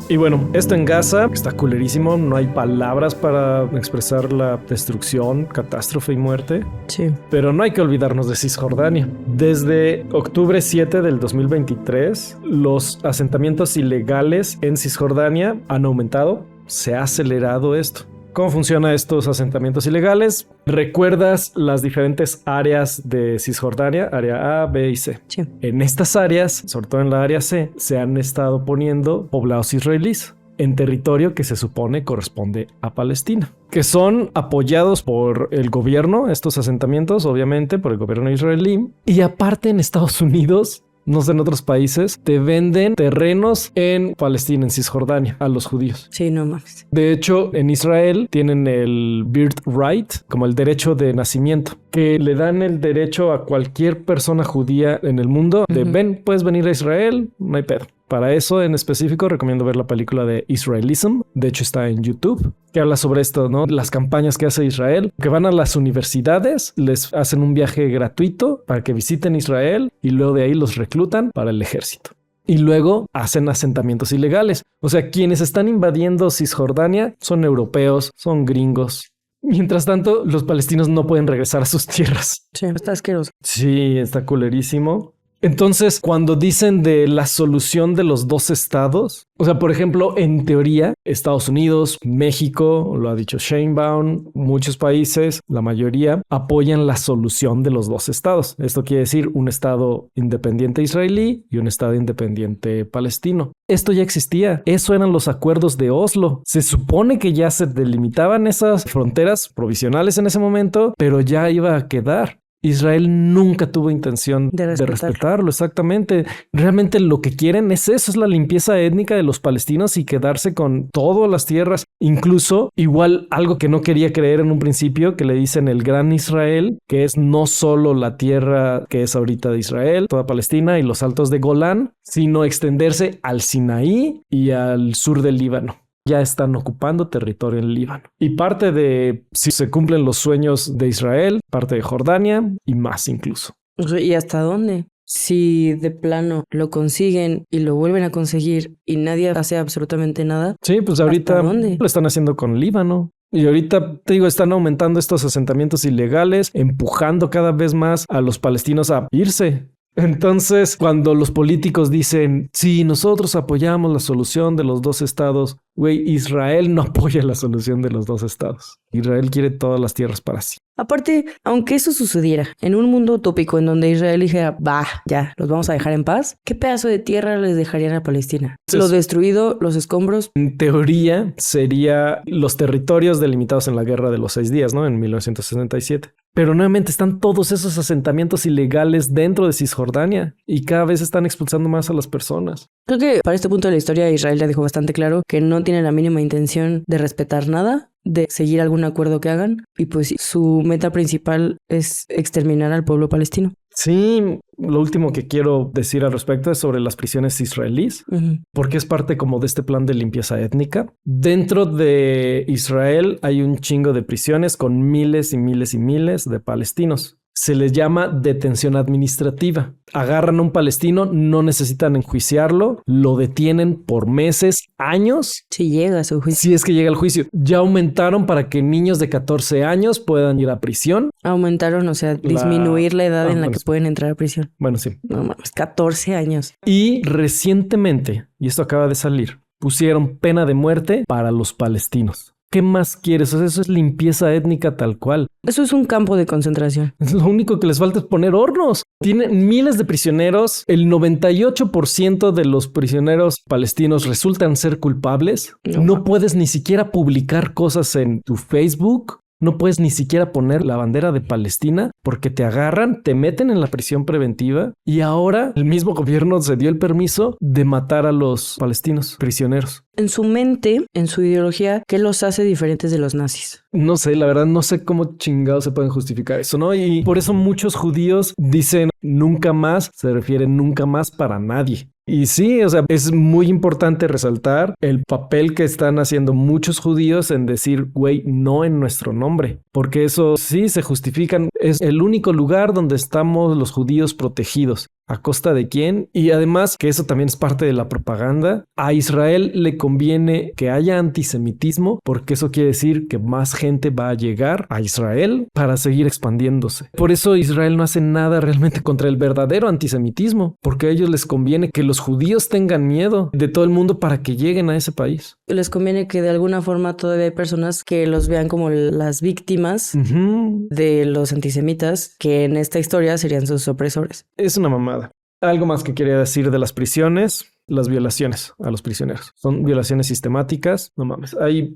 [SPEAKER 2] Y bueno, esto en Gaza está culerísimo. No hay palabras para expresar la destrucción, catástrofe y muerte.
[SPEAKER 1] Sí.
[SPEAKER 2] Pero no hay que olvidarnos de Cisjordania. Desde octubre 7 del 2023, los asentamientos ilegales en Cisjordania han aumentado. Se ha acelerado esto. ¿Cómo funcionan estos asentamientos ilegales? ¿Recuerdas las diferentes áreas de Cisjordania? Área A, B y C.
[SPEAKER 1] Sí.
[SPEAKER 2] En estas áreas, sobre todo en la área C, se han estado poniendo poblados israelíes en territorio que se supone corresponde a Palestina, que son apoyados por el gobierno, estos asentamientos, obviamente, por el gobierno israelí. Y aparte en Estados Unidos, no sé, en otros países, te venden terrenos en Palestina, en Cisjordania, a los judíos.
[SPEAKER 1] Sí, no mames.
[SPEAKER 2] De hecho, en Israel tienen el birthright, como el derecho de nacimiento, que le dan el derecho a cualquier persona judía en el mundo de ven, puedes venir a Israel, no hay pedo. Para eso en específico recomiendo ver la película de Israelism, de hecho está en YouTube, que habla sobre esto, ¿no? Las campañas que hace Israel, que van a las universidades, les hacen un viaje gratuito para que visiten Israel y luego de ahí los reclutan para el ejército. Y luego hacen asentamientos ilegales. O sea, quienes están invadiendo Cisjordania son europeos, son gringos. Mientras tanto, los palestinos no pueden regresar a sus tierras.
[SPEAKER 1] Sí, está asqueroso.
[SPEAKER 2] Sí, está culerísimo. Entonces, cuando dicen de la solución de los dos estados, o sea, por ejemplo, en teoría, Estados Unidos, México, lo ha dicho Sheinbaum, muchos países, la mayoría, apoyan la solución de los dos estados. Esto quiere decir un estado independiente israelí y un estado independiente palestino. Esto ya existía. Eso eran los acuerdos de Oslo. Se supone que ya se delimitaban esas fronteras provisionales en ese momento, pero ya iba a quedar. Israel nunca tuvo intención de respetarlo, exactamente. Realmente lo que quieren es eso, es la limpieza étnica de los palestinos y quedarse con todas las tierras. Incluso, igual algo que no quería creer en un principio, que le dicen el Gran Israel, que es no solo la tierra que es ahorita de Israel, toda Palestina y los altos de Golán, sino extenderse al Sinaí y al sur del Líbano. Ya están ocupando territorio en Líbano. Y parte de, si se cumplen los sueños de Israel, parte de Jordania y más incluso.
[SPEAKER 1] ¿Y hasta dónde? Si de plano lo consiguen y lo vuelven a conseguir y nadie hace absolutamente nada.
[SPEAKER 2] Sí, pues ahorita lo están haciendo con Líbano. Y ahorita, te digo, están aumentando estos asentamientos ilegales, empujando cada vez más a los palestinos a irse. Entonces, cuando los políticos dicen, sí, nosotros apoyamos la solución de los dos estados, güey, Israel no apoya la solución de los dos estados. Israel quiere todas las tierras para sí.
[SPEAKER 1] Aparte, aunque eso sucediera en un mundo utópico en donde Israel dijera, bah, ya, los vamos a dejar en paz, ¿qué pedazo de tierra les dejarían a Palestina? Lo destruido, los escombros.
[SPEAKER 2] En teoría, sería los territorios delimitados en la Guerra de los 6 días, ¿no? En 1967. Pero nuevamente están todos esos asentamientos ilegales dentro de Cisjordania y cada vez están expulsando más a las personas.
[SPEAKER 1] Creo que para este punto de la historia Israel ya dejó bastante claro que no tiene la mínima intención de respetar nada, de seguir algún acuerdo que hagan, y pues su meta principal es exterminar al pueblo palestino.
[SPEAKER 2] Sí, lo último que quiero decir al respecto es sobre las prisiones israelíes, porque es parte como de este plan de limpieza étnica. Dentro de Israel hay un chingo de prisiones con miles y miles y miles de palestinos. Se les llama detención administrativa. Agarran a un palestino, no necesitan enjuiciarlo, lo detienen por meses, años.
[SPEAKER 1] Si llega a su juicio.
[SPEAKER 2] Si es que llega al juicio. Ya aumentaron para que niños de 14 años puedan ir a prisión.
[SPEAKER 1] Aumentaron, o sea, disminuir la edad en la que pueden entrar a prisión.
[SPEAKER 2] Bueno, sí.
[SPEAKER 1] No mames, 14 años.
[SPEAKER 2] Y recientemente, y esto acaba de salir, pusieron pena de muerte para los palestinos. ¿Qué más quieres? O sea, eso es limpieza étnica tal cual.
[SPEAKER 1] Eso es un campo de concentración.
[SPEAKER 2] Lo único que les falta es poner hornos. Tienen miles de prisioneros. El 98% de los prisioneros palestinos resultan ser culpables. No puedes ni siquiera publicar cosas en tu Facebook. No puedes ni siquiera poner la bandera de Palestina porque te agarran, te meten en la prisión preventiva y ahora el mismo gobierno se dio el permiso de matar a los palestinos prisioneros.
[SPEAKER 1] En su mente, en su ideología, ¿qué los hace diferentes de los nazis?
[SPEAKER 2] No sé, la verdad no sé cómo chingados se pueden justificar eso, ¿no? Y por eso muchos judíos dicen nunca más, se refieren nunca más para nadie. Y sí, o sea, es muy importante resaltar el papel que están haciendo muchos judíos en decir, güey, no en nuestro nombre, porque eso sí se justifican. Es el único lugar donde estamos los judíos protegidos. ¿A costa de quién? Y además, que eso también es parte de la propaganda, a Israel le conviene que haya antisemitismo porque eso quiere decir que más gente va a llegar a Israel para seguir expandiéndose. Por eso Israel no hace nada realmente contra el verdadero antisemitismo, porque a ellos les conviene que los judíos tengan miedo de todo el mundo para que lleguen a ese país.
[SPEAKER 1] Les conviene que de alguna forma todavía hay personas que los vean como las víctimas de los antisemitas, que en esta historia serían sus opresores.
[SPEAKER 2] Es una mamada. Algo más que quería decir de las prisiones, las violaciones a los prisioneros. Son violaciones sistemáticas. No mames. Hay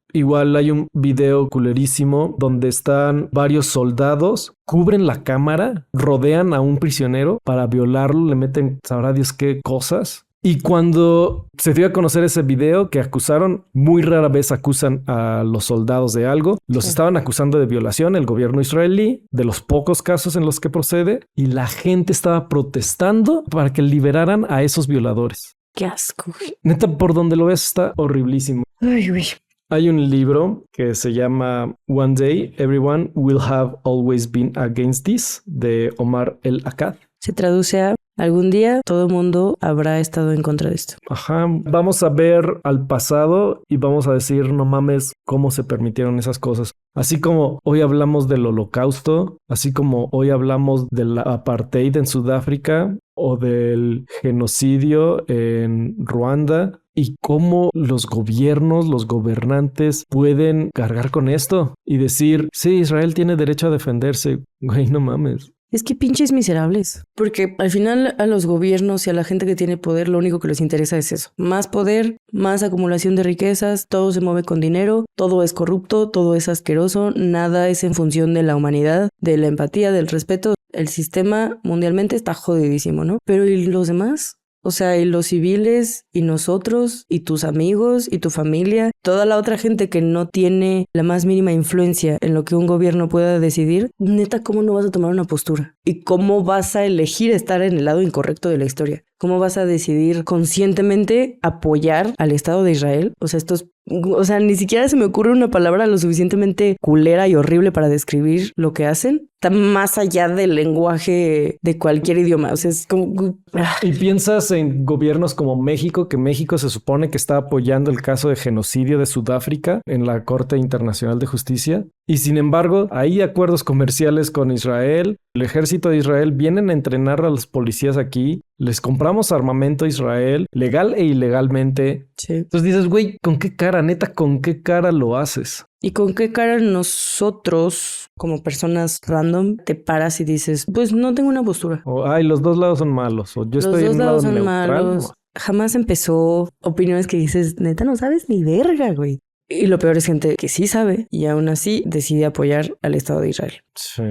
[SPEAKER 2] un video culerísimo donde están varios soldados, cubren la cámara, rodean a un prisionero para violarlo, le meten, sabrá Dios qué cosas. Y cuando se dio a conocer ese video que acusaron, muy rara vez acusan a los soldados de algo. Los estaban acusando de violación, el gobierno israelí, de los pocos casos en los que procede, y la gente estaba protestando para que liberaran a esos violadores.
[SPEAKER 1] Qué asco.
[SPEAKER 2] Neta, por donde lo ves está horriblísimo.
[SPEAKER 1] Ay, güey.
[SPEAKER 2] Hay un libro que se llama One Day Everyone Will Have Always Been Against This, de Omar El Akkad.
[SPEAKER 1] Se traduce a: algún día todo el mundo habrá estado en contra de esto.
[SPEAKER 2] Ajá, vamos a ver al pasado y vamos a decir, no mames, cómo se permitieron esas cosas. Así como hoy hablamos del Holocausto, así como hoy hablamos del apartheid en Sudáfrica o del genocidio en Ruanda, y cómo los gobiernos, los gobernantes pueden cargar con esto y decir, sí, Israel tiene derecho a defenderse. Güey, no mames.
[SPEAKER 1] Es que pinches miserables. Porque al final a los gobiernos y a la gente que tiene poder lo único que les interesa es eso. Más poder, más acumulación de riquezas, todo se mueve con dinero, todo es corrupto, todo es asqueroso, nada es en función de la humanidad, de la empatía, del respeto. El sistema mundialmente está jodidísimo, ¿no? Pero ¿y los demás? O sea, y los civiles, y nosotros, y tus amigos, y tu familia, toda la otra gente que no tiene la más mínima influencia en lo que un gobierno pueda decidir, neta, ¿cómo no vas a tomar una postura? ¿Y cómo vas a elegir estar en el lado incorrecto de la historia? ¿Cómo vas a decidir conscientemente apoyar al Estado de Israel? O sea, ni siquiera se me ocurre una palabra lo suficientemente culera y horrible para describir lo que hacen. Está más allá del lenguaje de cualquier idioma. O sea, es como...
[SPEAKER 2] Y piensas en gobiernos como México, que México se supone que está apoyando el caso de genocidio de Sudáfrica en la Corte Internacional de Justicia. Y sin embargo, hay acuerdos comerciales con Israel. El ejército de Israel vienen a entrenar a los policías aquí. Les compramos armamento a Israel, legal e ilegalmente.
[SPEAKER 1] Sí.
[SPEAKER 2] Entonces dices, güey, ¿con qué cara? Neta, ¿con qué cara lo haces?
[SPEAKER 1] ¿Y con qué cara nosotros, como personas random, te paras y dices, pues no tengo una postura?
[SPEAKER 2] O, ay, los dos lados son malos. O yo estoy en un lado
[SPEAKER 1] Los dos lados son
[SPEAKER 2] neutral.
[SPEAKER 1] malos. Jamás empezó opiniones que dices, neta, no sabes ni verga, güey. Y lo peor es gente que sí sabe y aún así decide apoyar al Estado de Israel.
[SPEAKER 2] Sí.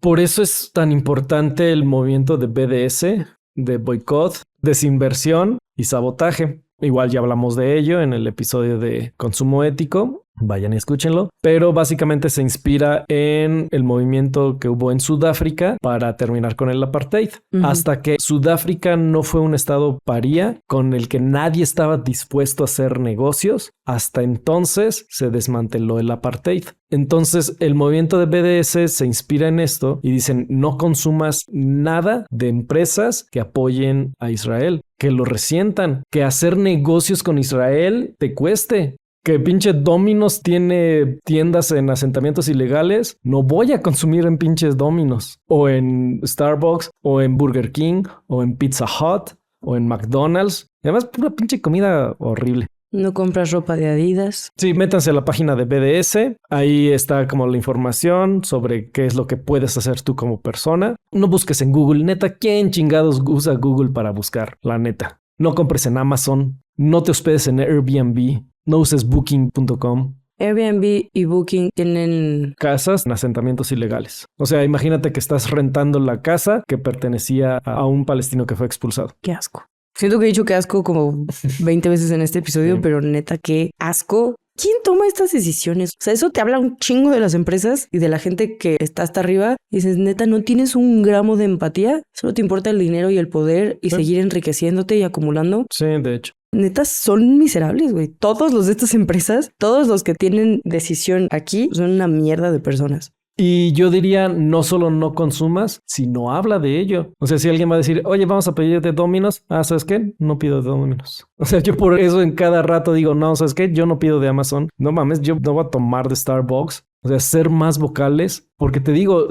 [SPEAKER 2] Por eso es tan importante el movimiento de BDS, de boicot, desinversión y sabotaje. Igual ya hablamos de ello en el episodio de consumo ético. Vayan y escúchenlo. Pero básicamente se inspira en el movimiento que hubo en Sudáfrica para terminar con el apartheid. Hasta que Sudáfrica no fue un estado paria con el que nadie estaba dispuesto a hacer negocios. Hasta entonces se desmanteló el apartheid. Entonces el movimiento de BDS se inspira en esto y dicen no consumas nada de empresas que apoyen a Israel, que lo resientan, que hacer negocios con Israel te cueste. Que pinche Domino's tiene tiendas en asentamientos ilegales, no voy a consumir en pinches Domino's, o en Starbucks, o en Burger King, o en Pizza Hut, o en McDonald's. Además, pura pinche comida horrible.
[SPEAKER 1] No compras ropa de Adidas.
[SPEAKER 2] Sí, métanse a la página de BDS. Ahí está como la información sobre qué es lo que puedes hacer tú como persona. No busques en Google. Neta, ¿quién chingados usa Google para buscar? La neta. No compres en Amazon. No te hospedes en Airbnb. No uses Booking.com.
[SPEAKER 1] Airbnb y Booking tienen
[SPEAKER 2] casas en asentamientos ilegales. O sea, imagínate que estás rentando la casa que pertenecía a un palestino que fue expulsado.
[SPEAKER 1] Qué asco. Siento que he dicho que asco como 20 veces en este episodio, pero neta, qué asco. ¿Quién toma estas decisiones? O sea, eso te habla un chingo de las empresas y de la gente que está hasta arriba. Y dices, neta, no tienes un gramo de empatía. Solo te importa el dinero y el poder y seguir enriqueciéndote y acumulando.
[SPEAKER 2] Sí, de hecho.
[SPEAKER 1] Neta, son miserables, güey. Todos los de estas empresas, todos los que tienen decisión aquí, son una mierda de personas.
[SPEAKER 2] Y yo diría, no solo no consumas, sino habla de ello. O sea, si alguien va a decir, oye, vamos a pedir de Domino's. Ah, ¿sabes qué? No pido de Domino's. O sea, yo por eso en cada rato digo, no, ¿sabes qué? Yo no pido de Amazon. No mames, yo no voy a tomar de Starbucks. O sea, ser más vocales, porque te digo,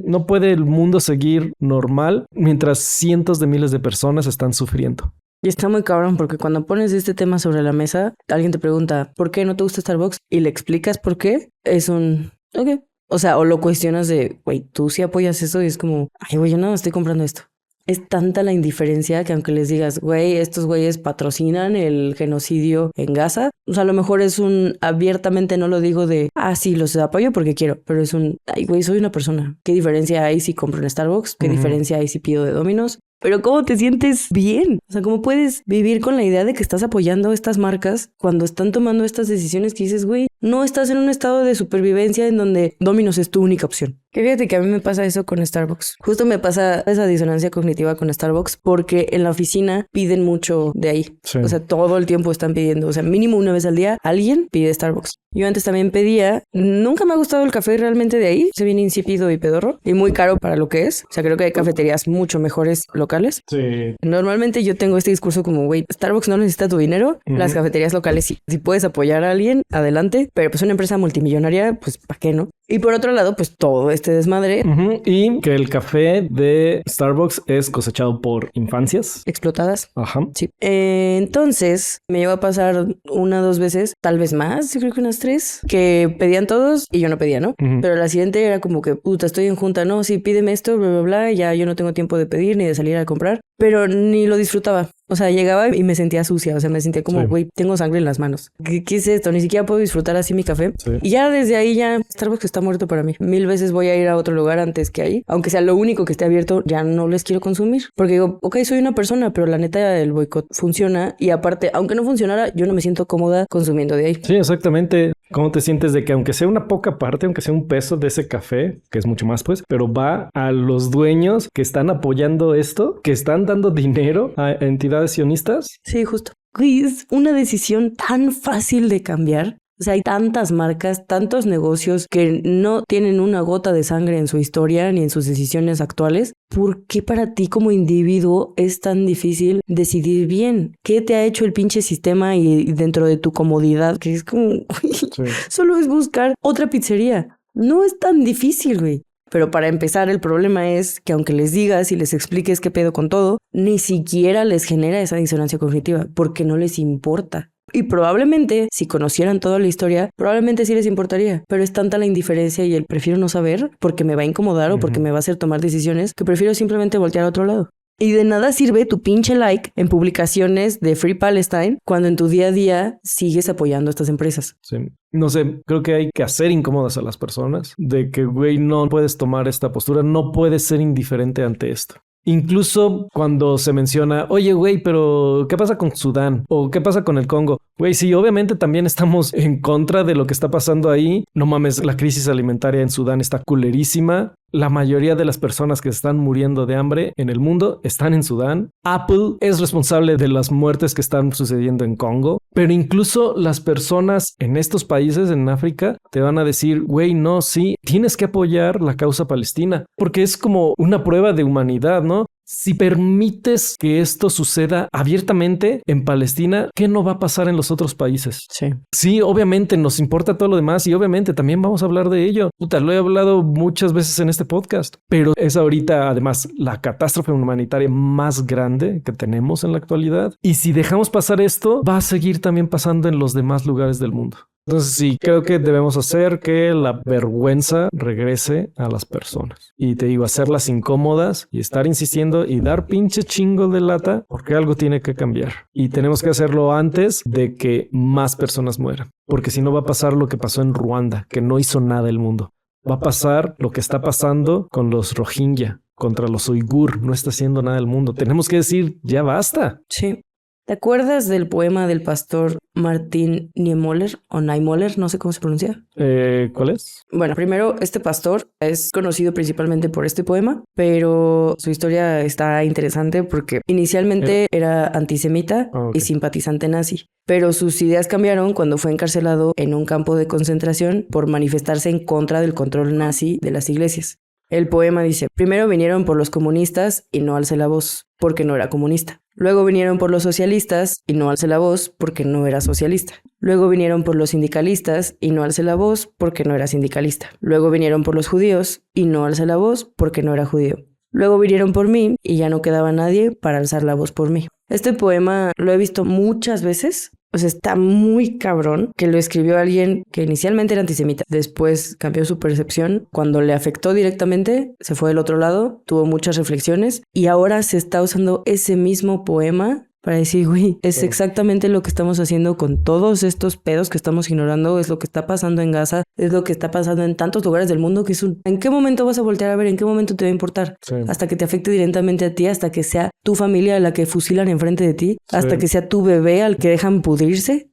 [SPEAKER 2] no puede el mundo seguir normal mientras cientos de miles de personas están sufriendo.
[SPEAKER 1] Y está muy cabrón porque cuando pones este tema sobre la mesa, alguien te pregunta, ¿por qué no te gusta Starbucks? Y le explicas por qué, es un, ok. O sea, o lo cuestionas de, güey, tú sí apoyas eso y es como, ay, güey, yo no estoy comprando esto. Es tanta la indiferencia que aunque les digas, güey, estos güeyes patrocinan el genocidio en Gaza, o sea, a lo mejor es un abiertamente no lo digo de, sí, los apoyo porque quiero, pero es un, ay, güey, soy una persona. ¿Qué diferencia hay si compro en Starbucks? ¿Qué diferencia hay si pido de Domino's? Pero ¿cómo te sientes bien? O sea, ¿cómo puedes vivir con la idea de que estás apoyando estas marcas cuando están tomando estas decisiones que dices, güey, no estás en un estado de supervivencia en donde Domino's es tu única opción? Que fíjate que a mí me pasa eso con Starbucks. Justo me pasa esa disonancia cognitiva con Starbucks porque en la oficina piden mucho de ahí. Sí. O sea, todo el tiempo están pidiendo. O sea, mínimo una vez al día alguien pide Starbucks. Yo antes también pedía. Nunca me ha gustado el café realmente de ahí. Se viene insípido y pedorro. Y muy caro para lo que es. O sea, creo que hay cafeterías mucho mejores locales.
[SPEAKER 2] Sí.
[SPEAKER 1] Normalmente yo tengo este discurso como, güey, Starbucks no necesita tu dinero. Las cafeterías locales sí. Si puedes apoyar a alguien, adelante. Pero pues una empresa multimillonaria, pues ¿para qué no? Y por otro lado, pues todo este desmadre.
[SPEAKER 2] Y que el café de Starbucks es cosechado por infancias
[SPEAKER 1] explotadas.
[SPEAKER 2] Ajá.
[SPEAKER 1] Sí. Entonces me llegó a pasar 1 o 2 veces, tal vez más, yo creo que unas 3, que pedían todos y yo no pedía, ¿no? Pero la siguiente era como que, puta, estoy en junta, no, sí, pídeme esto, bla, bla, bla, y ya yo no tengo tiempo de pedir ni de salir a comprar. Pero ni lo disfrutaba. O sea, llegaba y me sentía sucia. O sea, me sentía como, güey, tengo sangre en las manos. ¿Qué es esto? Ni siquiera puedo disfrutar así mi café. Sí. Y ya desde ahí ya Starbucks está muerto para mí. 1000 veces voy a ir a otro lugar antes que ahí. Aunque sea lo único que esté abierto, ya no les quiero consumir. Porque digo, ok, soy una persona, pero la neta el boicot funciona. Y aparte, aunque no funcionara, yo no me siento cómoda consumiendo de ahí.
[SPEAKER 2] Sí, exactamente. ¿Cómo te sientes de que aunque sea una poca parte, aunque sea un peso de ese café, que es mucho más pues, pero va a los dueños que están apoyando esto, que están dando dinero a entidades sionistas?
[SPEAKER 1] Sí, justo. Es una decisión tan fácil de cambiar. O sea, hay tantas marcas, tantos negocios que no tienen una gota de sangre en su historia ni en sus decisiones actuales. ¿Por qué para ti como individuo es tan difícil decidir bien? ¿Qué te ha hecho el pinche sistema y dentro de tu comodidad? Que es como, sí. Solo es buscar otra pizzería. No es tan difícil, güey. Pero para empezar, el problema es que aunque les digas y les expliques qué pedo con todo, ni siquiera les genera esa disonancia cognitiva porque no les importa. Y probablemente, si conocieran toda la historia, probablemente sí les importaría. Pero es tanta la indiferencia y el prefiero no saber porque me va a incomodar o porque me va a hacer tomar decisiones que prefiero simplemente voltear a otro lado. Y de nada sirve tu pinche like en publicaciones de Free Palestine cuando en tu día a día sigues apoyando a estas empresas.
[SPEAKER 2] Sí. No sé, creo que hay que hacer incómodas a las personas de que, güey, no puedes tomar esta postura, no puedes ser indiferente ante esto. Incluso cuando se menciona, oye, güey, pero ¿qué pasa con Sudán? ¿O qué pasa con el Congo? Güey, sí, obviamente también estamos en contra de lo que está pasando ahí. No mames, la crisis alimentaria en Sudán está culerísima. La mayoría de las personas que están muriendo de hambre en el mundo están en Sudán. Apple es responsable de las muertes que están sucediendo en Congo. Pero incluso las personas en estos países, en África, te van a decir, güey, no, sí, tienes que apoyar la causa palestina. Porque es como una prueba de humanidad, ¿no? Si permites que esto suceda abiertamente en Palestina, ¿qué no va a pasar en los otros países? Sí, obviamente nos importa todo lo demás y obviamente también vamos a hablar de ello. Puta, lo he hablado muchas veces en este podcast, pero es ahorita además la catástrofe humanitaria más grande que tenemos en la actualidad. Y si dejamos pasar esto, va a seguir también pasando en los demás lugares del mundo. Entonces sí, creo que debemos hacer que la vergüenza regrese a las personas. Y te digo, hacerlas incómodas y estar insistiendo y dar pinche chingo de lata porque algo tiene que cambiar. Y tenemos que hacerlo antes de que más personas mueran. Porque si no va a pasar lo que pasó en Ruanda, que no hizo nada el mundo. Va a pasar lo que está pasando con los Rohingya, contra los Uigur. No está haciendo nada el mundo. Tenemos que decir, ya basta.
[SPEAKER 1] Sí. ¿Te acuerdas del poema del pastor Martin Niemöller o Niemöller? No sé cómo se pronuncia.
[SPEAKER 2] ¿Cuál es?
[SPEAKER 1] Bueno, primero, este pastor es conocido principalmente por este poema, pero su historia está interesante porque inicialmente era antisemita y simpatizante nazi, pero sus ideas cambiaron cuando fue encarcelado en un campo de concentración por manifestarse en contra del control nazi de las iglesias. El poema dice: primero vinieron por los comunistas y no alcé la voz, porque no era comunista. Luego vinieron por los socialistas y no alcé la voz porque no era socialista. Luego vinieron por los sindicalistas y no alcé la voz porque no era sindicalista. Luego vinieron por los judíos y no alcé la voz porque no era judío. Luego vinieron por mí y ya no quedaba nadie para alzar la voz por mí. Este poema lo he visto muchas veces. O sea, está muy cabrón que lo escribió alguien que inicialmente era antisemita. Después cambió su percepción. Cuando le afectó directamente, se fue del otro lado, tuvo muchas reflexiones y ahora se está usando ese mismo poema para decir, güey, es exactamente lo que estamos haciendo con todos estos pedos que estamos ignorando, es lo que está pasando en Gaza, es lo que está pasando en tantos lugares del mundo, que es ¿en qué momento vas a voltear a ver? ¿En qué momento te va a importar? Sí. Hasta que te afecte directamente a ti, hasta que sea tu familia a la que fusilan enfrente de ti, hasta que sea tu bebé al que dejan pudrirse.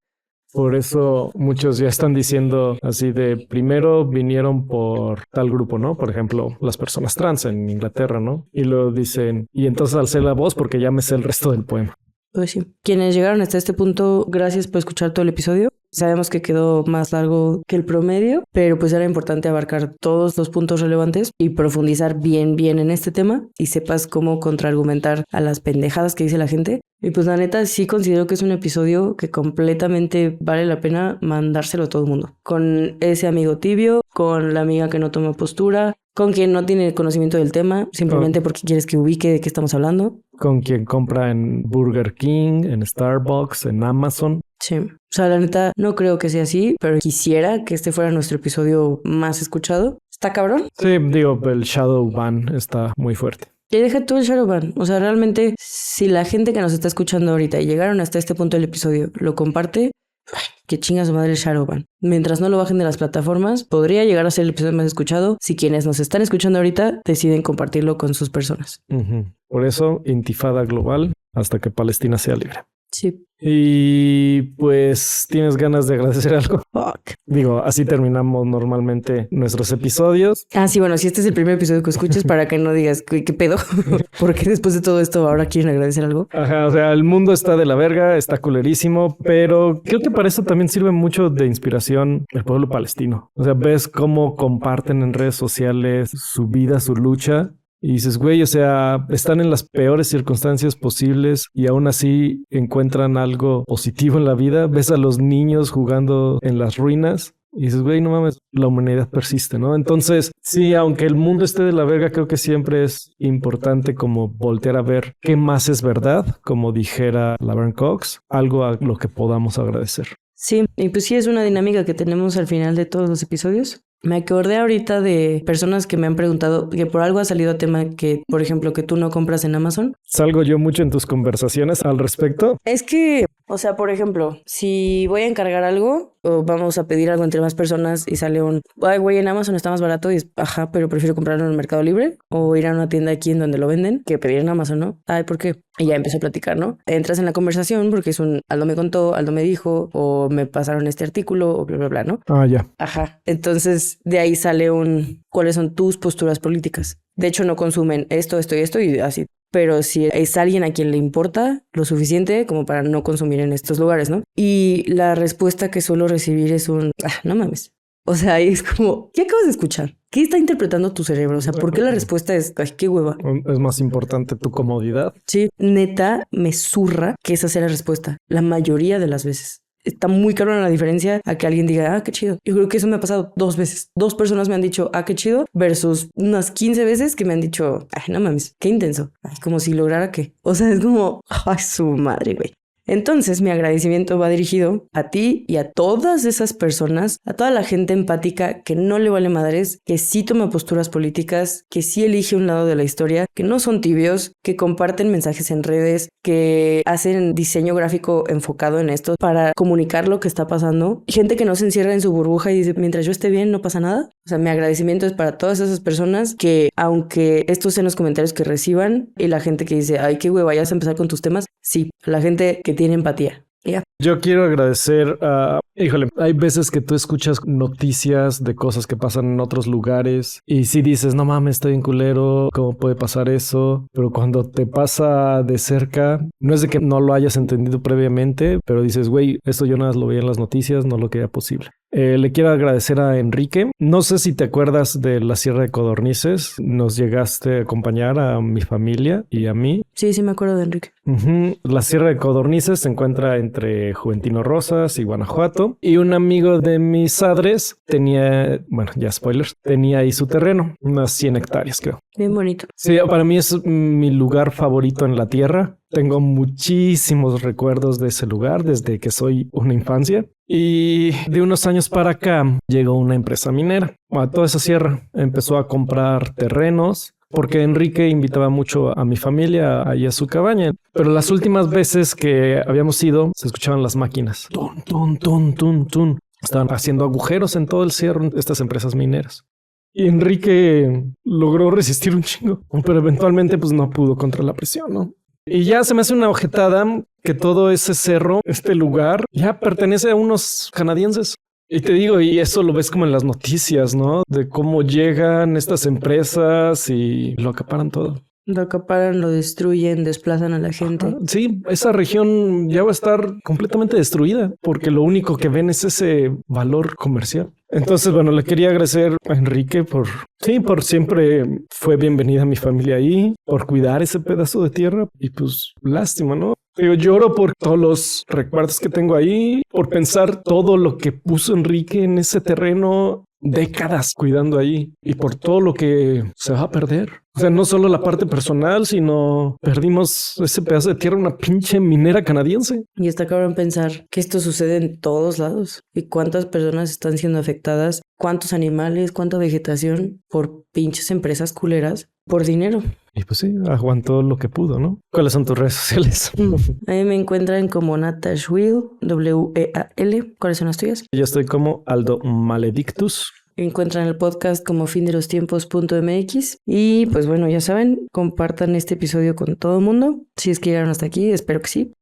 [SPEAKER 2] Por eso muchos ya están diciendo así de primero vinieron por tal grupo, ¿no? Por ejemplo, las personas trans en Inglaterra, ¿no? Y luego dicen, y entonces alcé la voz porque ya me sé el resto del poema.
[SPEAKER 1] Pues sí. Quienes llegaron hasta este punto, gracias por escuchar todo el episodio. Sabemos que quedó más largo que el promedio, pero pues era importante abarcar todos los puntos relevantes y profundizar bien en este tema y sepas cómo contraargumentar a las pendejadas que dice la gente. Y pues la neta sí considero que es un episodio que completamente vale la pena mandárselo a todo el mundo. Con ese amigo tibio, con la amiga que no toma postura, con quien no tiene conocimiento del tema, simplemente porque quieres que ubique de qué estamos hablando.
[SPEAKER 2] Con quien compra en Burger King, en Starbucks, en Amazon.
[SPEAKER 1] Sí, o sea, la neta no creo que sea así, pero quisiera que este fuera nuestro episodio más escuchado. ¿Está cabrón?
[SPEAKER 2] Sí, digo, el shadow ban está muy fuerte.
[SPEAKER 1] Y deja tú el shadowban. O sea, realmente, si la gente que nos está escuchando ahorita y llegaron hasta este punto del episodio lo comparte, que chinga su madre el shadowban. Mientras no lo bajen de las plataformas, podría llegar a ser el episodio más escuchado si quienes nos están escuchando ahorita deciden compartirlo con sus personas.
[SPEAKER 2] Por eso, intifada global hasta que Palestina sea libre.
[SPEAKER 1] Sí.
[SPEAKER 2] Y pues, ¿tienes ganas de agradecer algo?
[SPEAKER 1] Fuck.
[SPEAKER 2] Digo, así terminamos normalmente nuestros episodios.
[SPEAKER 1] Ah, sí, bueno, si este es el primer episodio que escuches, para que no digas, ¿qué pedo? Porque después de todo esto ahora quieren agradecer algo.
[SPEAKER 2] Ajá, o sea, el mundo está de la verga, está culerísimo, pero creo que para eso también sirve mucho de inspiración el pueblo palestino. O sea, ves cómo comparten en redes sociales su vida, su lucha. Y dices, güey, o sea, están en las peores circunstancias posibles y aún así encuentran algo positivo en la vida. Ves a los niños jugando en las ruinas y dices, güey, no mames, la humanidad persiste, ¿no? Entonces, sí, aunque el mundo esté de la verga, creo que siempre es importante como voltear a ver qué más es verdad, como dijera Laverne Cox, algo a lo que podamos agradecer.
[SPEAKER 1] Sí, y pues sí es una dinámica que tenemos al final de todos los episodios. Me acordé ahorita de personas que me han preguntado que por algo ha salido a tema que, por ejemplo, que tú no compras en Amazon.
[SPEAKER 2] ¿Salgo yo mucho en tus conversaciones al respecto?
[SPEAKER 1] Es que, o sea, por ejemplo, si voy a encargar algo o vamos a pedir algo entre más personas y sale ay, güey, en Amazon está más barato y es, ajá, pero prefiero comprarlo en el Mercado Libre o ir a una tienda aquí en donde lo venden que pedir en Amazon, ¿no? Ay, ¿por qué? Y ya empiezo a platicar, ¿no? Entras en la conversación porque es Aldo me contó, Aldo me dijo o me pasaron este artículo o bla, bla, bla, ¿no?
[SPEAKER 2] Ah, ya.
[SPEAKER 1] Ajá. Entonces, de ahí sale ¿cuáles son tus posturas políticas? De hecho, no consumen esto y así. Pero si es alguien a quien le importa lo suficiente como para no consumir en estos lugares, ¿no? Y la respuesta que suelo recibir es no mames. O sea, es como, ¿qué acabas de escuchar? ¿Qué está interpretando tu cerebro? O sea, ¿por qué la respuesta es, ay, qué hueva?
[SPEAKER 2] Es más importante tu comodidad.
[SPEAKER 1] Sí, neta, me zurra que esa sea la respuesta. La mayoría de las veces. Está muy cabrona la diferencia a que alguien diga, qué chido. Yo creo que eso me ha pasado 2 veces. 2 personas me han dicho, qué chido, versus unas 15 veces que me han dicho, ay, no mames, qué intenso. Ay, como si lograra qué. O sea, es como, ay, su madre, güey. Entonces, mi agradecimiento va dirigido a ti y a todas esas personas, a toda la gente empática que no le vale madres, que sí toma posturas políticas, que sí elige un lado de la historia, que no son tibios, que comparten mensajes en redes, que hacen diseño gráfico enfocado en esto para comunicar lo que está pasando. Gente que no se encierra en su burbuja y dice, mientras yo esté bien, no pasa nada. O sea, mi agradecimiento es para todas esas personas que, aunque estos sean los comentarios que reciban y la gente que dice, ay, qué hueva, vayas a empezar con tus temas, sí, a la gente que tiene empatía. Ya.
[SPEAKER 2] Yo quiero agradecer a... Híjole, hay veces que tú escuchas noticias de cosas que pasan en otros lugares y sí dices, no mames, estoy en culero, ¿cómo puede pasar eso? Pero cuando te pasa de cerca, no es de que no lo hayas entendido previamente, pero dices, güey, esto yo nada más lo veía en las noticias, no lo creía posible. Le quiero agradecer a Enrique. No sé si te acuerdas de la Sierra de Codornices. Nos llegaste a acompañar a mi familia y a mí.
[SPEAKER 1] Sí, sí me acuerdo de Enrique.
[SPEAKER 2] La Sierra de Codornices se encuentra entre Juventino Rosas y Guanajuato. Y un amigo de mis padres tenía, bueno, ya spoilers, tenía ahí su terreno, unas 100 hectáreas creo.
[SPEAKER 1] Bien bonito.
[SPEAKER 2] Sí, para mí es mi lugar favorito en la tierra. Tengo muchísimos recuerdos de ese lugar desde que soy una infancia. Y de unos años para acá llegó una empresa minera a toda esa sierra. Empezó a comprar terrenos porque Enrique invitaba mucho a mi familia ahí a su cabaña. Pero las últimas veces que habíamos ido, se escuchaban las máquinas. Tun, tun, tun, tun, tun. Estaban haciendo agujeros en todo el cerro estas empresas mineras. Y Enrique logró resistir un chingo, pero eventualmente pues no pudo contra la presión, ¿no? Y ya se me hace una ojetada que todo ese cerro, este lugar, ya pertenece a unos canadienses. Y te digo, y eso lo ves como en las noticias, ¿no? De cómo llegan estas empresas y lo acaparan todo.
[SPEAKER 1] Lo acaparan, lo destruyen, desplazan a la gente.
[SPEAKER 2] Ajá. Sí, esa región ya va a estar completamente destruida porque lo único que ven es ese valor comercial. Entonces, bueno, le quería agradecer a Enrique por siempre fue bienvenida a mi familia ahí, por cuidar ese pedazo de tierra y pues lástima, ¿no? Yo lloro por todos los recuerdos que tengo ahí, por pensar todo lo que puso Enrique en ese terreno, décadas cuidando ahí y por todo lo que se va a perder. O sea, no solo la parte personal, sino perdimos ese pedazo de tierra, una pinche minera canadiense.
[SPEAKER 1] Y está cabrón pensar que esto sucede en todos lados y cuántas personas están siendo afectadas, cuántos animales, cuánta vegetación por pinches empresas culeras por dinero.
[SPEAKER 2] Y pues sí, aguantó lo que pudo, ¿no? ¿Cuáles son tus redes sociales?
[SPEAKER 1] A mí me encuentran como Natash Will, W-E-A-L. ¿Cuáles son las tuyas?
[SPEAKER 2] Yo estoy como Aldo Maledictus.
[SPEAKER 1] Encuentran el podcast como findelostiempos.mx. Y pues bueno, ya saben, compartan este episodio con todo el mundo. Si es que llegaron hasta aquí, espero que sí.